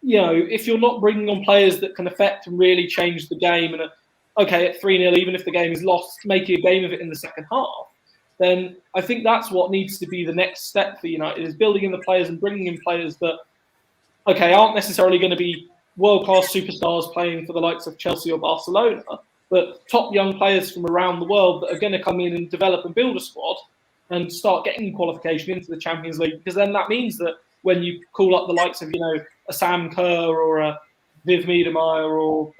Speaker 2: You know, if you're not bringing on players that can affect and really change the game, and okay, at 3-0, even if the game is lost, making a game of it in the second half, then I think that's what needs to be the next step for United, is building in the players and bringing in players that, okay, aren't necessarily going to be world-class superstars playing for the likes of Chelsea or Barcelona, but top young players from around the world that are going to come in and develop and build a squad and start getting qualification into the Champions League, because then that means that when you call up the likes of, a Sam Kerr or a Viv Miedemeier or,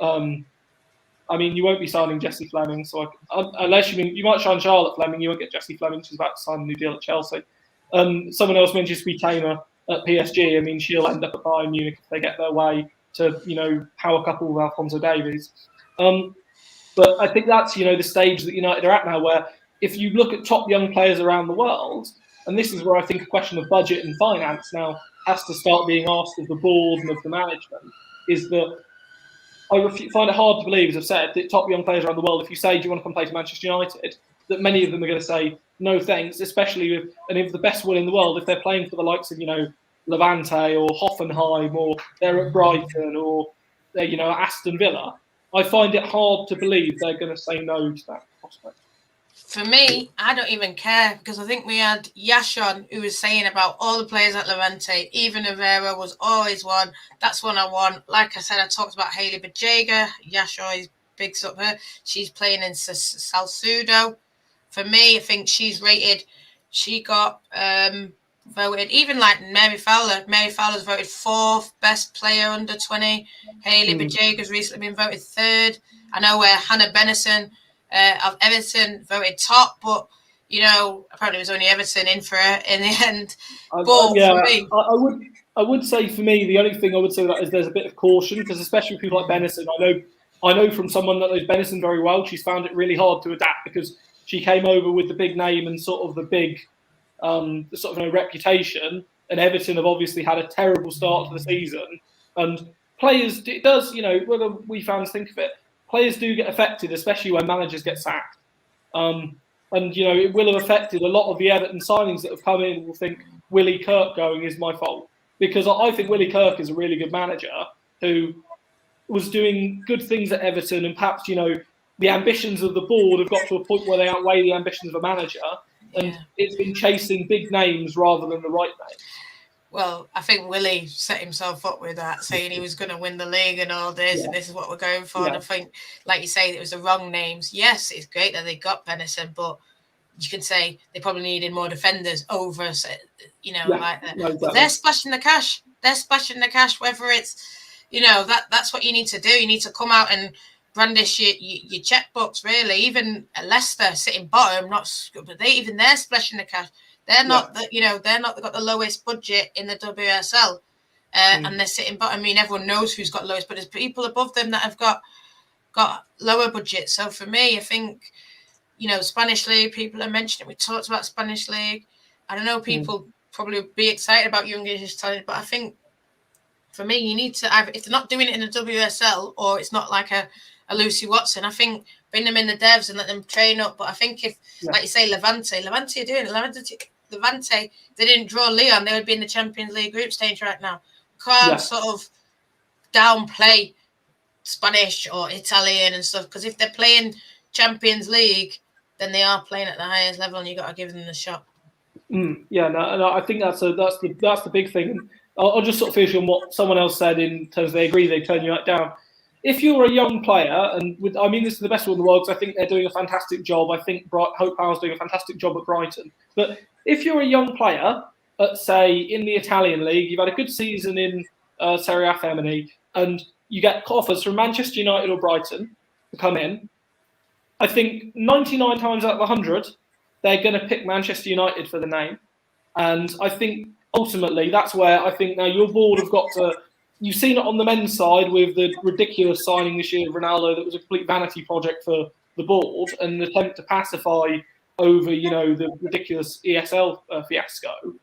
Speaker 2: you won't be signing Jessie Fleming. So unless you might sign Charlotte Fleming, you won't get Jessie Fleming. She's about to sign a new deal at Chelsea. Someone else mentioned Sweet Tamer at PSG. She'll end up at Bayern Munich if they get their way to, power couple with Alphonso Davies. But I think that's, the stage that United are at now, where if you look at top young players around the world, and this is where I think a question of budget and finance now has to start being asked of the board and of the management, is that I find it hard to believe, as I've said, that top young players around the world, if you say, do you want to come play for Manchester United, that many of them are going to say, no thanks, especially if the best will in the world, if they're playing for the likes of, Levante or Hoffenheim, or they're at Brighton, or they're, Aston Villa. I find it hard to believe they're going to say no to that prospect.
Speaker 3: For me, I don't even care, because I think we had Yashon who was saying about all the players at Levante, even Rivera was always one. That's one I want. Like I said, I talked about Hailey Bajega. Yashon bigs up her. She's playing in Salcedo. For me, I think she's rated. She got voted, even like Mary Fowler. Mary Fowler's voted 4th best player under 20. Hailey Bajega's recently been voted 3rd. I know where Hannah Bennison of Everton voted top, but apparently it was only Everton in for her in the end. For me,
Speaker 2: I would say for me, the only thing I would say that is there's a bit of caution, because especially with people like Bennison, I know from someone that knows Bennison very well, she's found it really hard to adapt, because she came over with the big name and sort of the big reputation, and Everton have obviously had a terrible start to the season. And players, it does, whether we fans think of it, players do get affected, especially when managers get sacked. It will have affected a lot of the Everton signings that have come in. Will think Willie Kirk going is my fault, because I think Willie Kirk is a really good manager who was doing good things at Everton, and perhaps the ambitions of the board have got to a point where they outweigh the ambitions of a manager, and it's been chasing big names rather than the right name.
Speaker 3: Well, I think Willie set himself up with that, saying he was going to win the league and all this, and this is what we're going for. Yeah. And I think, like you say, it was the wrong names. Yes, it's great that they got Bennison, but you can say they probably needed more defenders over, like that. No, exactly. They're splashing the cash. Whether it's, that's what you need to do. You need to come out and brandish your checkbooks, really. Even Leicester sitting bottom, but they're splashing the cash. They're not, they're not got the lowest budget in the WSL, and they're sitting bottom. Everyone knows who's got lowest, but there's people above them that have got lower budgets. So for me, I think, Spanish League, people are mentioning, we talked about Spanish League. I don't know, people probably would be excited about young English talent, but I think for me, you need to either, if they're not doing it in the WSL, or it's not like a Lucy Watson, I think bring them in the devs and let them train up. But I think if, like you say, Levante are doing it. Levante, they didn't draw Leon, they would be in the Champions League group stage right now. Can't sort of downplay Spanish or Italian and stuff, because if they're playing Champions League, then they are playing at the highest level, and you got to give them the shot.
Speaker 2: I think that's the big thing. I'll just sort of finish on what someone else said in terms of they agree they turn you down. If you're a young player, and this is the best one in the world, because I think they're doing a fantastic job. I think Hope Power's doing a fantastic job at Brighton. But if you're a young player, say in the Italian league, you've had a good season in Serie A Femini, and you get offers from Manchester United or Brighton to come in, I think 99 times out of 100, they're going to pick Manchester United for the name. And I think ultimately that's where I think now your board have got to. You've seen it on the men's side with the ridiculous signing this year of Ronaldo that was a complete vanity project for the board, and an attempt to pacify over, the ridiculous ESL fiasco.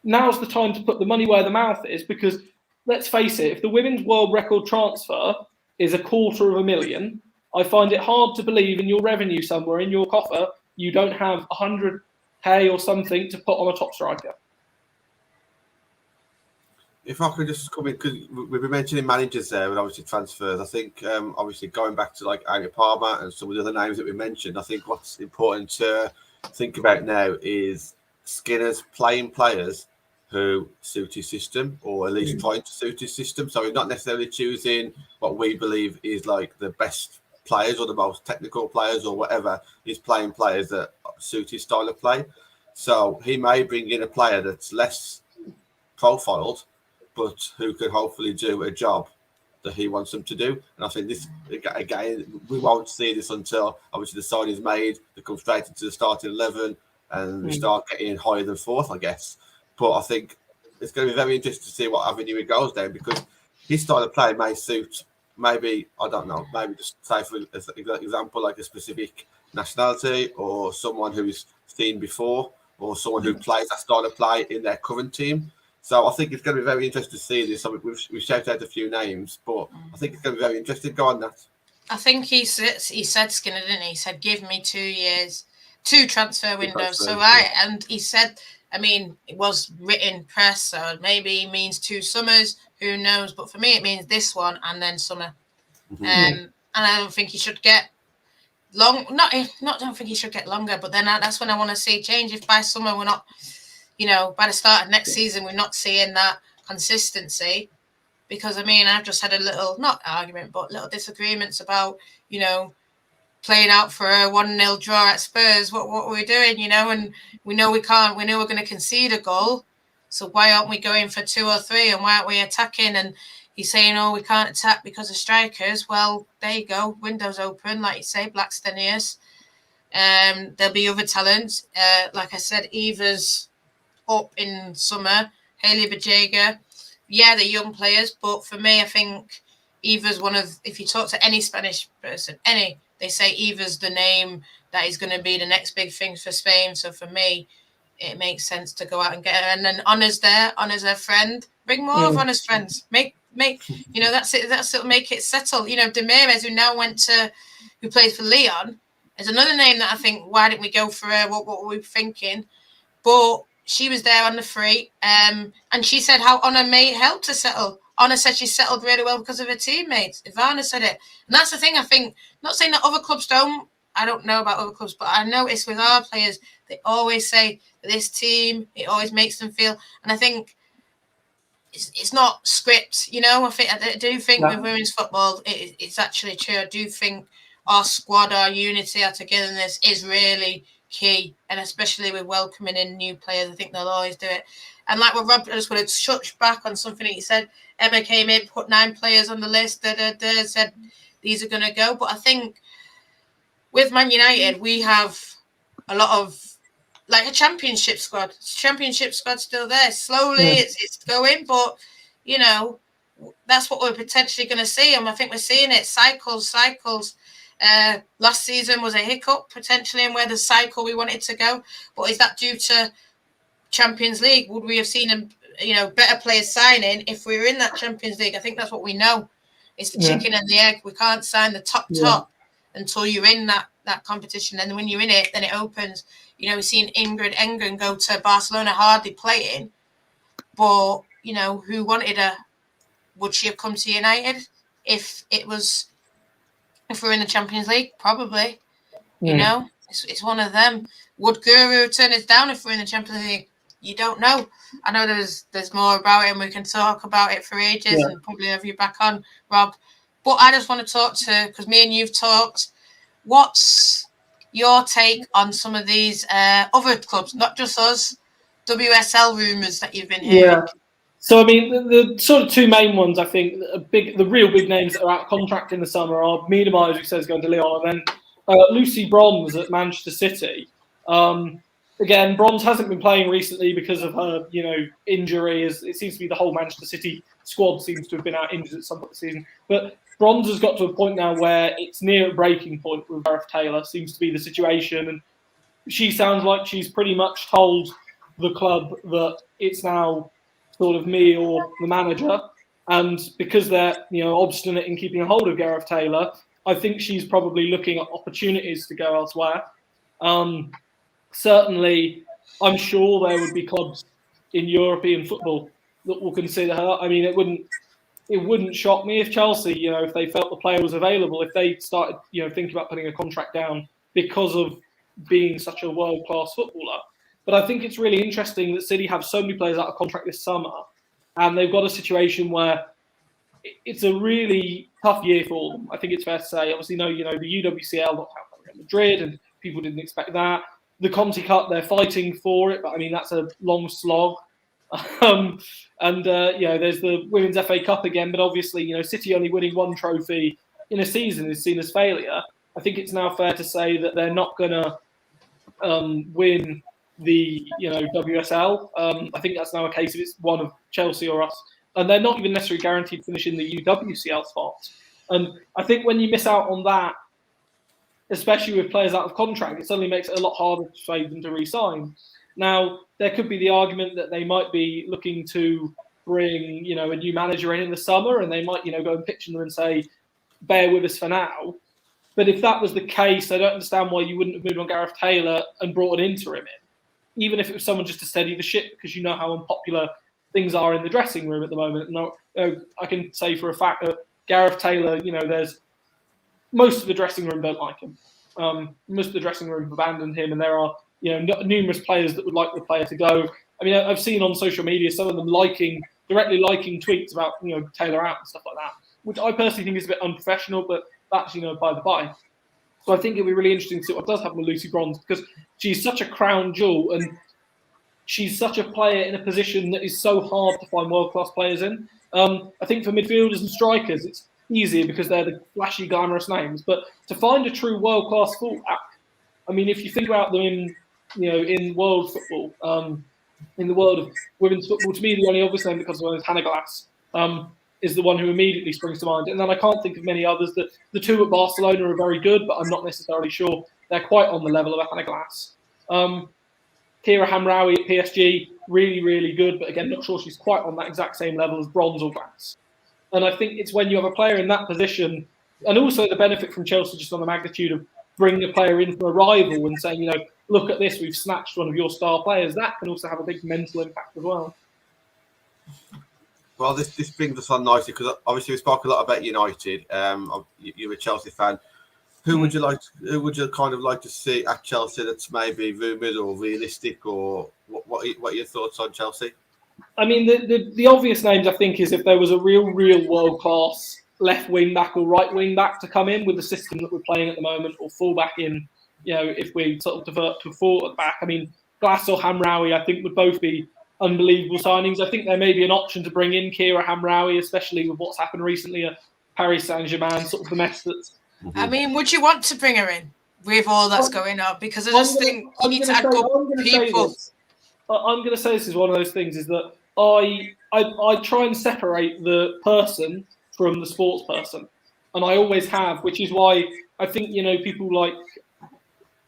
Speaker 2: Now's the time to put the money where the mouth is, because let's face it, if the women's world record transfer is $250,000, I find it hard to believe in your revenue somewhere in your coffer you don't have 100K or something to put on a top striker.
Speaker 1: If I could just come in, because we've been mentioning managers there and obviously transfers. I think obviously going back to like Anya Palmer and some of the other names that we mentioned, I think what's important to think about now is Skinner's playing players who suit his system, or at least trying to suit his system. So he's not necessarily choosing what we believe is like the best players or the most technical players or whatever. He's playing players that suit his style of play. So he may bring in a player that's less profiled, but who can hopefully do a job that he wants them to do. And I think this, again, we won't see this until obviously the sign is made, they come straight into the starting 11 and we start getting higher than fourth, I guess. But I think it's going to be very interesting to see what avenue he goes down, because his style of play may suit maybe, I don't know, maybe just say for example, like a specific nationality or someone who's seen before or someone who plays that style of play in their current team. So I think it's going to be very interesting to see this. I mean, we've shouted out a few names, but I think it's going to be very interesting. Go on, Nat.
Speaker 3: I think he said, Skinner, didn't he? He said, give me 2 years, 2 transfer windows. And he said, I mean, it was written press, so maybe he means 2 summers, who knows? But for me, it means this one and then summer. And I don't think he should get don't think he should get longer, but then that's when I want to see change. If by summer we're not, by the start of next season, we're not seeing that consistency, because I mean, I've just had a little, not argument, but little disagreements about, playing out for a 1-0 draw at Spurs. What were we doing, and we know we're going to concede a goal. So why aren't we going for 2 or 3, and why aren't we attacking? And he's saying, we can't attack because of strikers. Well, there you go. Windows open, like you say, Blackstenius. There'll be other talents. Like I said, Eva's up in summer. Hayley Bajega. Yeah, they're young players, but for me, I think Eva's one of, if you talk to any Spanish person, they say Eva's the name that is going to be the next big thing for Spain. So for me, it makes sense to go out and get her. And then Honor's there. Honor's her friend. Bring more of Honor's friends. Make that's it. That's it. Make it settle. Demares, who plays for Leon, is another name that I think, why didn't we go for her? What were we thinking? But she was there on the free, and she said how Honor may help to settle. Honor said she settled really well because of her teammates. Ivana said it, and that's the thing. I think, not saying that other clubs don't. I don't know about other clubs, but I notice with our players, they always say that this team, it always makes them feel, and I think it's not script, I do think with women's football, it's actually true. I do think our squad, our unity, our togetherness is really key, and especially with welcoming in new players, I think they'll always do it. And like what Rob, I just want to touch back on something that he said. Emma came in, put 9 players on the list, said these are going to go. But I think with Man United, we have a lot of, like, a championship squad. Championship squad still there. Slowly, it's going, but that's what we're potentially going to see, and I think we're seeing it. Cycles. Last season was a hiccup potentially in where the cycle we wanted to go, but is that due to Champions League? Would we have seen better players signing if we were in that Champions League? I think that's what we know. It's the chicken and the egg. We can't sign the top until you're in that competition, and when you're in it, then it opens. We've seen Ingrid Engen go to Barcelona, hardly playing, but who wanted her? Would she have come to United if we're in the Champions League? Probably. It's one of them. Would Guru turn us down if we're in the Champions League? You don't know. I know there's more about it, and we can talk about it for ages, and probably have you back on, Rob. But I just want to talk because me and you've talked. What's your take on some of these other clubs, not just us, WSL rumours that you've been hearing?
Speaker 2: Yeah. So, I mean, the sort of 2 main ones, I think, the real big names that are out of contract in the summer are Mina Myers, who says going to Lyon, and then Lucy Bronze at Manchester City. Again, Bronze hasn't been playing recently because of her, injury. It seems to be the whole Manchester City squad seems to have been out injured at some point this season. But Bronze has got to a point now where it's near a breaking point with Gareth Taylor, seems to be the situation. And she sounds like she's pretty much told the club that it's now sort of me or the manager. And because they're, obstinate in keeping a hold of Gareth Taylor, I think she's probably looking at opportunities to go elsewhere. Certainly, I'm sure there would be clubs in European football that will consider her. I mean, it wouldn't shock me if Chelsea, if they felt the player was available, if they started, thinking about putting a contract down because of being such a world-class footballer. But I think it's really interesting that City have so many players out of contract this summer, and they've got a situation where it's a really tough year for them. I think it's fair to say. Obviously, the UWCL knocked out Real Madrid, and people didn't expect that. The Conti Cup, they're fighting for it, but I mean, that's a long slog. There's the Women's FA Cup again, but obviously, City only winning one trophy in a season is seen as failure. I think it's now fair to say that they're not going to win the WSL. I think that's now a case if it's one of Chelsea or us, and they're not even necessarily guaranteed to finish in the UWCL spot. And I think when you miss out on that, especially with players out of contract, it suddenly makes it a lot harder for them to re-sign. Now, there could be the argument that they might be looking to bring, a new manager in the summer, and they might, go and pitch them and say, bear with us for now. But if that was the case, I don't understand why you wouldn't have moved on Gareth Taylor and brought an interim in, even if it was someone just to steady the ship, because you know how unpopular things are in the dressing room at the moment. And I can say for a fact that Gareth Taylor, there's most of the dressing room don't like him. Most of the dressing room have abandoned him, and there are numerous players that would like the player to go. I mean, I've seen on social media some of them directly liking tweets about Taylor out and stuff like that, which I personally think is a bit unprofessional, but that's by the by. So I think it'll be really interesting to see what does happen with Lucy Bronze, because she's such a crown jewel and she's such a player in a position that is so hard to find world-class players in. I think for midfielders and strikers, it's easier because they're the flashy, glamorous names. But to find a true world-class fullback, I mean, if you think about them in world football, in the world of women's football, to me, the only obvious name that comes to mind is Hannah Glass, is the one who immediately springs to mind. And then I can't think of many others. The two at Barcelona are very good, but I'm not necessarily sure they're quite on the level of Hannah Glass. Kira Hamraoui at PSG, really, really good, but again, not sure she's quite on that exact same level as Bronze or Glass. And I think it's when you have a player in that position, and also the benefit from Chelsea just on the magnitude of bringing a player in from a rival and saying, look at this, we've snatched one of your star players. That can also have a big mental impact as well.
Speaker 1: Well, this brings us on nicely because obviously we spoke a lot about United. You're a Chelsea fan. Who would you kind of like to see at Chelsea that's maybe rumoured or realistic, or what are your thoughts on Chelsea?
Speaker 2: I mean, the obvious names I think is if there was a real world class left wing back or right wing back to come in with the system that we're playing at the moment, or full back in, if we sort of divert to a forward back. I mean, Glass or Hamraoui I think would both be unbelievable signings. I think there may be an option to bring in Kira Hamraoui, especially with what's happened recently at Paris Saint-Germain, sort of the mess that's.
Speaker 3: I mean, would you want to bring her in with all that's going on? Because I just think you need to add good people.
Speaker 2: I'm going to say this is one of those things, is that I try and separate the person from the sports person, and I always have, which is why I think people like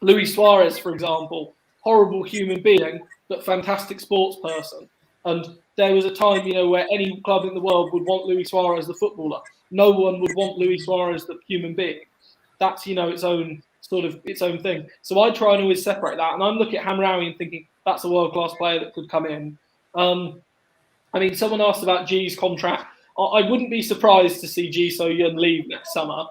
Speaker 2: Luis Suarez, for example, horrible human being but fantastic sports person. And there was a time where any club in the world would want Luis Suarez the footballer. No one would want Luis Suarez the human being. That's its own thing. So I try and always separate that, and I'm looking at Hamraoui and thinking that's a world class player that could come in. I mean, someone asked about G's contract. I wouldn't be surprised to see Ji So-yun leave next summer,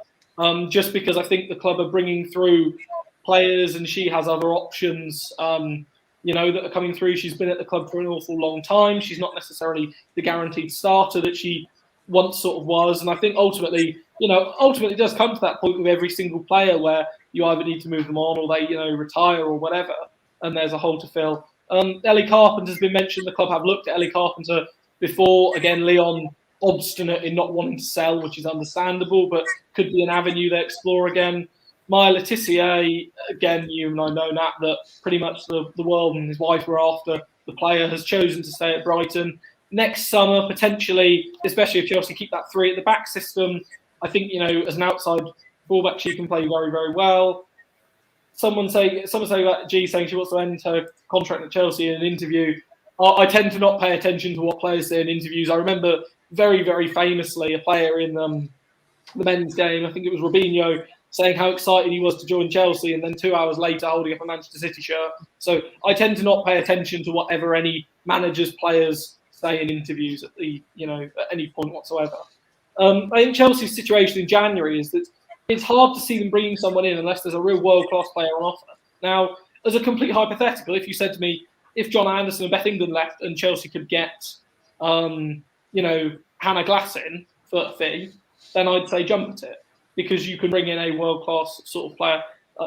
Speaker 2: just because I think the club are bringing through players and she has other options, that are coming through. She's been at the club for an awful long time. She's not necessarily the guaranteed starter that she once sort of was. And I think ultimately it does come to that point with every single player where you either need to move them on or they, retire or whatever, and there's a hole to fill. Ellie Carpenter has been mentioned. The club have looked at Ellie Carpenter before. Again, Leon obstinate in not wanting to sell, which is understandable, but could be an avenue they explore again. Maya Le Tissier, again, you and I know that pretty much the world and his wife were after the player, has chosen to stay at Brighton. Next summer, potentially, especially if Chelsea keep that three at the back system, I think, as an outside fullback, she can play very, very well. Someone say about G saying she wants to end her contract at Chelsea in an interview. I tend to not pay attention to what players say in interviews. I remember very, very famously a player in the men's game, I think it was Robinho, saying how excited he was to join Chelsea, and then 2 hours later holding up a Manchester City shirt. So I tend to not pay attention to whatever any managers, players say in interviews at any point whatsoever. I think Chelsea's situation in January is that it's hard to see them bringing someone in unless there's a real world-class player on offer. Now, as a complete hypothetical, if you said to me, if John Anderson and Beth England left and Chelsea could get, Hannah Glass in for a fee, then I'd say jump at it, because you can bring in a world-class sort of player.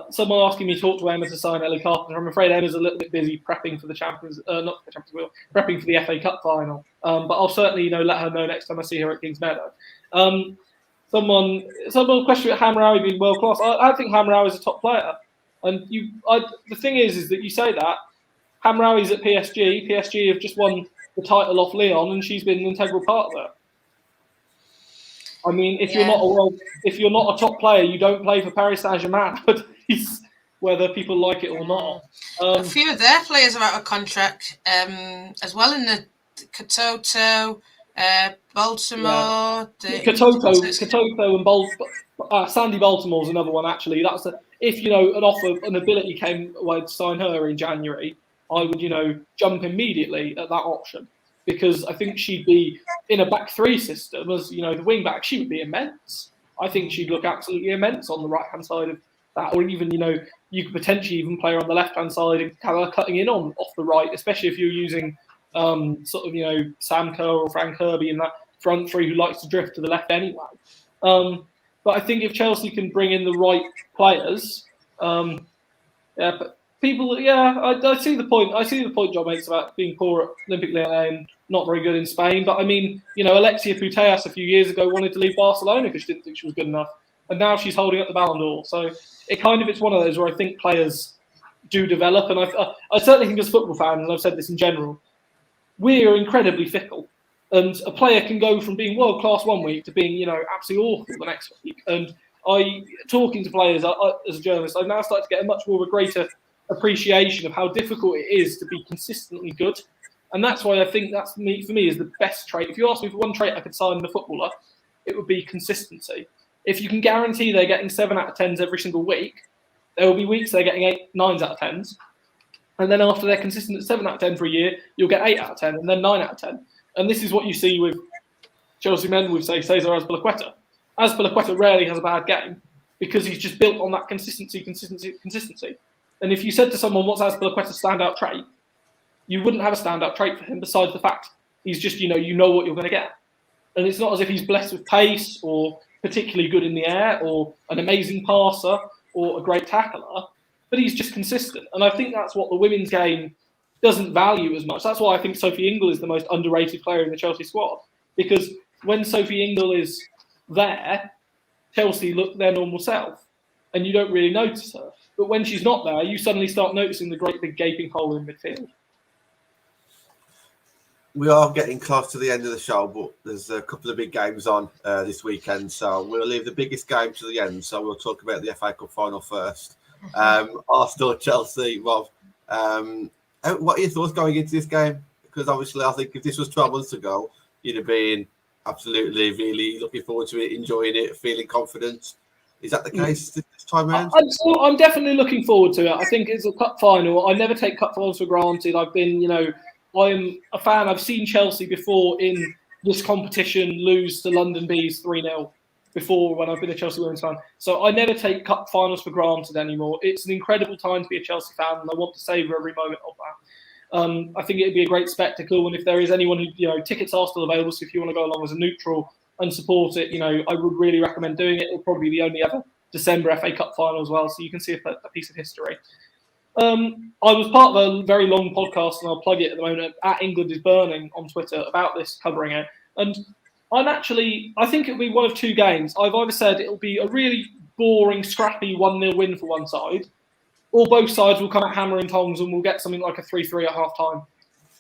Speaker 2: Someone asking me to talk to Emma to sign Ellie Carpenter. I'm afraid Emma's a little bit busy prepping for the prepping for the FA Cup final. But I'll certainly, let her know next time I see her at Kings Meadow. Someone questioned Hamraoui being world class. I think Hamraoui is a top player, and the thing is that you say that Hamraoui's at PSG. PSG have just won the title off Lyon, and she's been an integral part of that. I mean, if you're not a top player, you don't play for Paris Saint-Germain, whether people like it or not.
Speaker 3: A few of their players are out of contract as well in the Katoto, Baltimore.
Speaker 2: Yeah. Katoto and Sandy Baltimore's another one, actually. If an offer, an ability came away to sign her in January, I would, jump immediately at that option. Because I think she'd be in a back three system as, the wing back, she would be immense. I think she'd look absolutely immense on the right-hand side of that. Or even, you could potentially even play her on the left-hand side and have her cutting in off the right, especially if you're using Sam Kerr or Frank Kirby in that front three who likes to drift to the left anyway. But I think if Chelsea can bring in the right players, but people, I see the point. I see the point John makes about being poor at Olympique Lyonnais and not very good in Spain. But I mean, Alexia Putellas a few years ago wanted to leave Barcelona because she didn't think she was good enough, and now she's holding up the Ballon d'Or. So it's one of those where I think players do develop, and I certainly think as football fans, and I've said this in general, we are incredibly fickle, and a player can go from being world class one week to being absolutely awful the next week. And talking to players as a journalist, I've now started to get a much more of a greater appreciation of how difficult it is to be consistently good, and that's why I think that's for me is the best trait. If you ask me for one trait I could sign in a footballer, it would be consistency. If you can guarantee they're getting 7 out of 10s every single week, there will be weeks they're getting 8, 9s out of 10s, and then after they're consistent at 7 out of 10 for a year, you'll get 8 out of 10, and then 9 out of 10. And this is what you see with Chelsea men with, say, Cesar Azpilicueta. Azpilicueta rarely has a bad game because he's just built on that consistency. And if you said to someone, what's Azpilicueta's standout trait? You wouldn't have a standout trait for him besides the fact he's just, you know what you're going to get. And it's not as if he's blessed with pace or particularly good in the air or an amazing passer or a great tackler, but he's just consistent. And I think that's what the women's game doesn't value as much. That's why I think Sophie Ingle is the most underrated player in the Chelsea squad, because when Sophie Ingle is there, Chelsea look their normal self and you don't really notice her. But when she's not there, you suddenly start noticing the great big gaping hole in midfield.
Speaker 1: We are getting close to the end of the show, but there's a couple of big games on this weekend, so we'll leave the biggest game to the end. So we'll talk about the FA Cup final first. Arsenal, Chelsea, Rob. What are your thoughts going into this game? Because obviously, I think if this was 12 months ago, you'd have been absolutely, really looking forward to it, enjoying it, feeling confident. Is that the case this time around?
Speaker 2: I'm definitely looking forward to it. I think it's a cup final. I never take cup finals for granted. I've been, I'm a fan. I've seen Chelsea before in this competition lose to London Bees 3-0 before when I've been a Chelsea women's fan. So I never take cup finals for granted anymore. It's an incredible time to be a Chelsea fan, and I want to savour every moment of that. I think it'd be a great spectacle, and if there is anyone who, tickets are still available, so if you want to go along as a neutral and support it, I would really recommend doing it. It'll probably be the only ever December FA Cup final as well, so you can see a piece of history. I was part of a very long podcast, and I'll plug it at the moment, at England is Burning on Twitter, about this, covering it. And I think it'll be one of two games. I've either said it'll be a really boring, scrappy 1-0 win for one side, or both sides will come at hammer and tongs and we'll get something like a 3-3 at half time.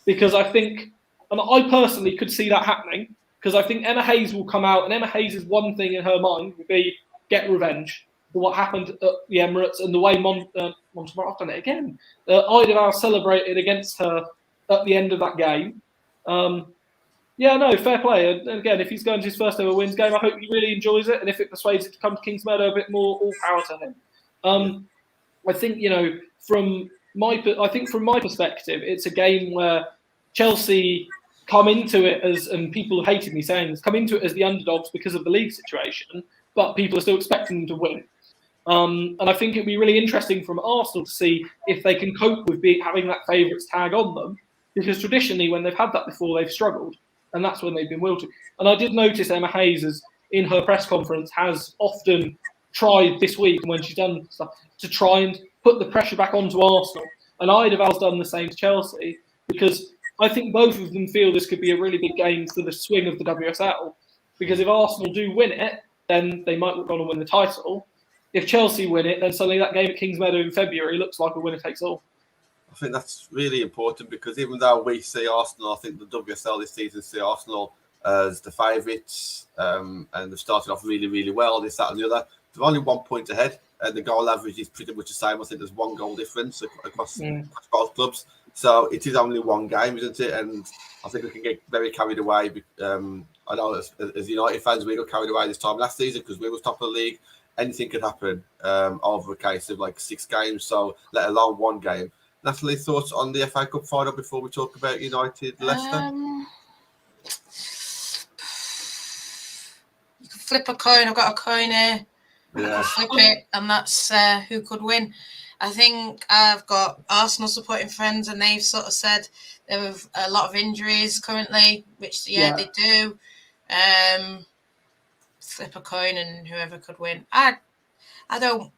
Speaker 2: Because I think, and I personally could see that happening, because I think Emma Hayes will come out, and Emma Hayes' one thing in her mind will be get revenge for what happened at the Emirates and the way Montserrat, I've done it again, Eidevall celebrated against her at the end of that game. Fair play. And again, if he's going to his first ever wins game, I hope he really enjoys it. And if it persuades it to come to Kings Meadow a bit more, all power to him. I think, from my perspective, it's a game where Chelsea come into it as, and people have hated me saying this, come into it as the underdogs because of the league situation, but people are still expecting them to win. And I think it'd be really interesting from Arsenal to see if they can cope with having that favourites tag on them, because traditionally when they've had that before, they've struggled, and that's when they've been willed to. And I did notice Emma Hayes, in her press conference, has often tried this week and when she's done stuff to try and put the pressure back onto Arsenal. And I'd have done the same to Chelsea because I think both of them feel this could be a really big game for the swing of the WSL. Because if Arsenal do win it, then they might go on and win the title. If Chelsea win it, then suddenly that game at Kingsmeadow in February looks like a winner takes all.
Speaker 1: I think that's really important because even though we see Arsenal, I think the WSL this season see Arsenal as the favourites, and they've started off really, really well. This, that, and the other. They're only 1 point ahead, and the goal average is pretty much the same. I think there's 1 goal difference across both clubs. So it is only one game, isn't it? And I think we can get very carried away. I know as United fans, we got carried away this time last season because we were top of the league. Anything could happen over a case of like 6 games, so let alone 1 game. Natalie, thoughts on the FA Cup final before we talk about United Leicester?
Speaker 3: You can flip a coin. I've got a coin here.
Speaker 1: Yeah.
Speaker 3: Flip it, and that's who could win. I think I've got Arsenal supporting friends, and they've sort of said there are a lot of injuries currently, which they do. Flip a coin, and whoever could win. I don't.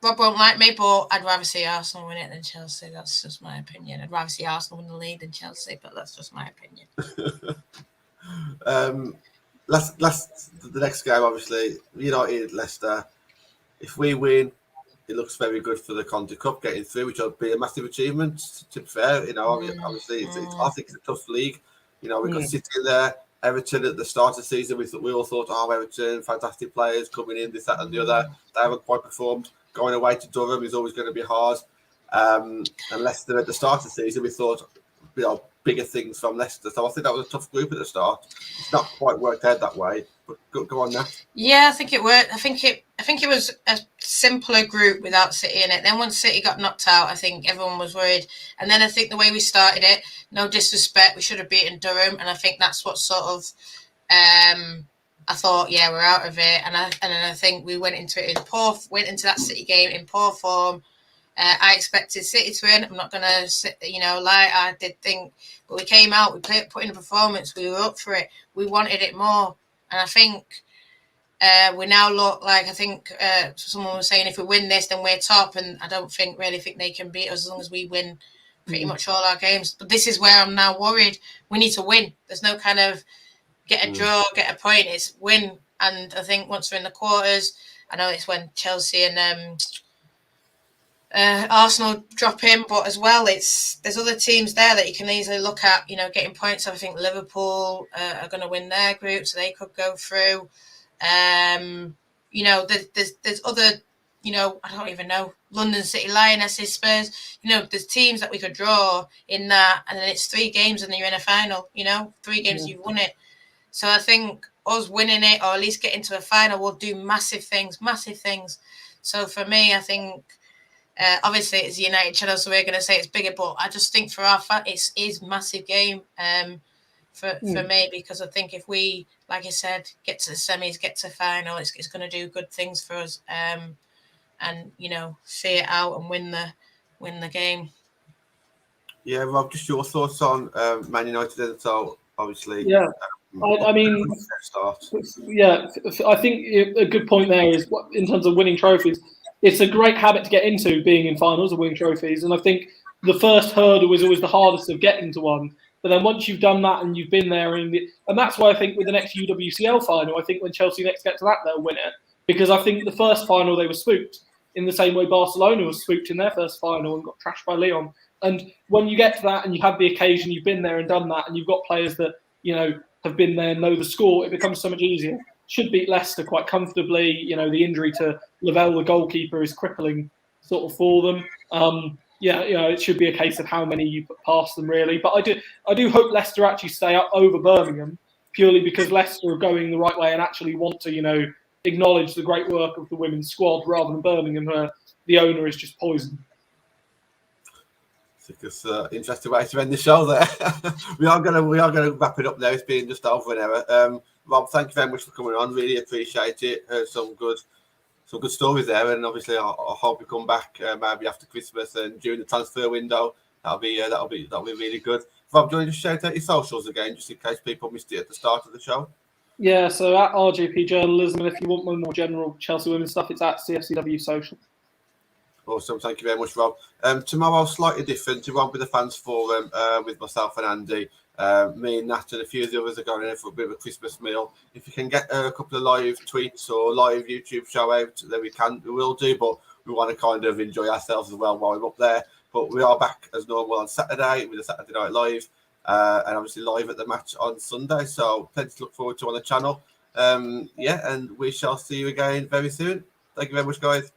Speaker 3: Rob won't like me, but I'd rather see Arsenal win it than Chelsea. That's just my opinion. I'd rather see Arsenal win the league than Chelsea, but that's just my opinion.
Speaker 1: The next game, obviously, United, Leicester. If we win, it looks very good for the Conti Cup getting through, which will be a massive achievement. To be fair, obviously, I think it's a tough league. We've got City in there, Everton at the start of the season. We all thought, Everton, fantastic players coming in, this, that, and the other. They haven't quite performed. Going away to Durham is always going to be hard. And Leicester at the start of the season, we thought, bigger things from Leicester. So I think that was a tough group at the start. It's not quite worked out that way. But go on, Nat.
Speaker 3: Yeah, I think it worked. I think it was a simpler group without City in it. Then once City got knocked out, I think everyone was worried. And then I think the way we started it, no disrespect, we should have beaten Durham. And I think that's what sort of I thought, we're out of it. And then I think we went into that City game in poor form. I expected City to win. I'm not going to lie. I did think, but we came out, we put in a performance. We were up for it. We wanted it more. And I think we now look like, I think someone was saying if we win this, then we're top. And I don't really think they can beat us as long as we win pretty much all our games. But this is where I'm now worried. We need to win. There's no kind of get a draw, get a point. It's win. And I think once we're in the quarters, I know it's when Chelsea and Arsenal drop in, but as well, there's other teams there that you can easily look at, getting points. I think Liverpool are going to win their group, so they could go through. There's other, I don't even know, London City Lionesses, Spurs. There's teams that we could draw in that, and then it's 3 games and then you're in a final. 3 games you've won it. So I think us winning it, or at least getting to a final, will do massive things. So for me, I think. Obviously, it's United channel, so we're going to say it's bigger. But I just think for our fan, it is massive game for me, because I think if we, like I said, get to the semis, get to the final, it's going to do good things for us. And see it out and win the game.
Speaker 2: Yeah,
Speaker 1: Rob, just your thoughts on Man United. And so obviously,
Speaker 2: I mean, I think a good point there is in terms of winning trophies. It's a great habit to get into, being in finals and winning trophies. And I think the first hurdle is always the hardest of getting to one. But then once you've done that and you've been there, and that's why I think with the next UWCL final, I think when Chelsea next get to that, they'll win it. Because I think the first final they were spooked in the same way Barcelona was spooked in their first final and got trashed by Lyon. And when you get to that and you have the occasion, you've been there and done that, and you've got players that, have been there and know the score, it becomes so much easier. Should beat Leicester quite comfortably. The injury to Lavelle, the goalkeeper, is crippling sort of for them. It should be a case of how many you put past them, really. But I do hope Leicester actually stay up over Birmingham, purely because Leicester are going the right way and actually want to, acknowledge the great work of the women's squad, rather than Birmingham, where the owner is just poison.
Speaker 1: I think it's an interesting way to end the show there. we are going to wrap it up now. It's been just over an hour. Rob, thank you very much for coming on. Really appreciate it. Heard some good stories there, and obviously I hope you come back maybe after Christmas and during the transfer window. That'll be really good. Rob, do you want to just shout out your socials again, just in case people missed it at the start of the show?
Speaker 2: Yeah, so at RGP Journalism, and if you want more general Chelsea women's stuff, it's at CFCW Social.
Speaker 1: Awesome, thank you very much, Rob. Tomorrow, slightly different. It won't be the fans forum with myself and Andy. Me and Nat and a few of the others are going in for a bit of a Christmas meal. If you can get a couple of live tweets or live YouTube show out, then we will do, but we want to kind of enjoy ourselves as well while we're up there. But we are back as normal on Saturday with a Saturday Night Live, and obviously live at the match on Sunday. So plenty to look forward to on the channel. And we shall see you again very soon. Thank you very much, guys.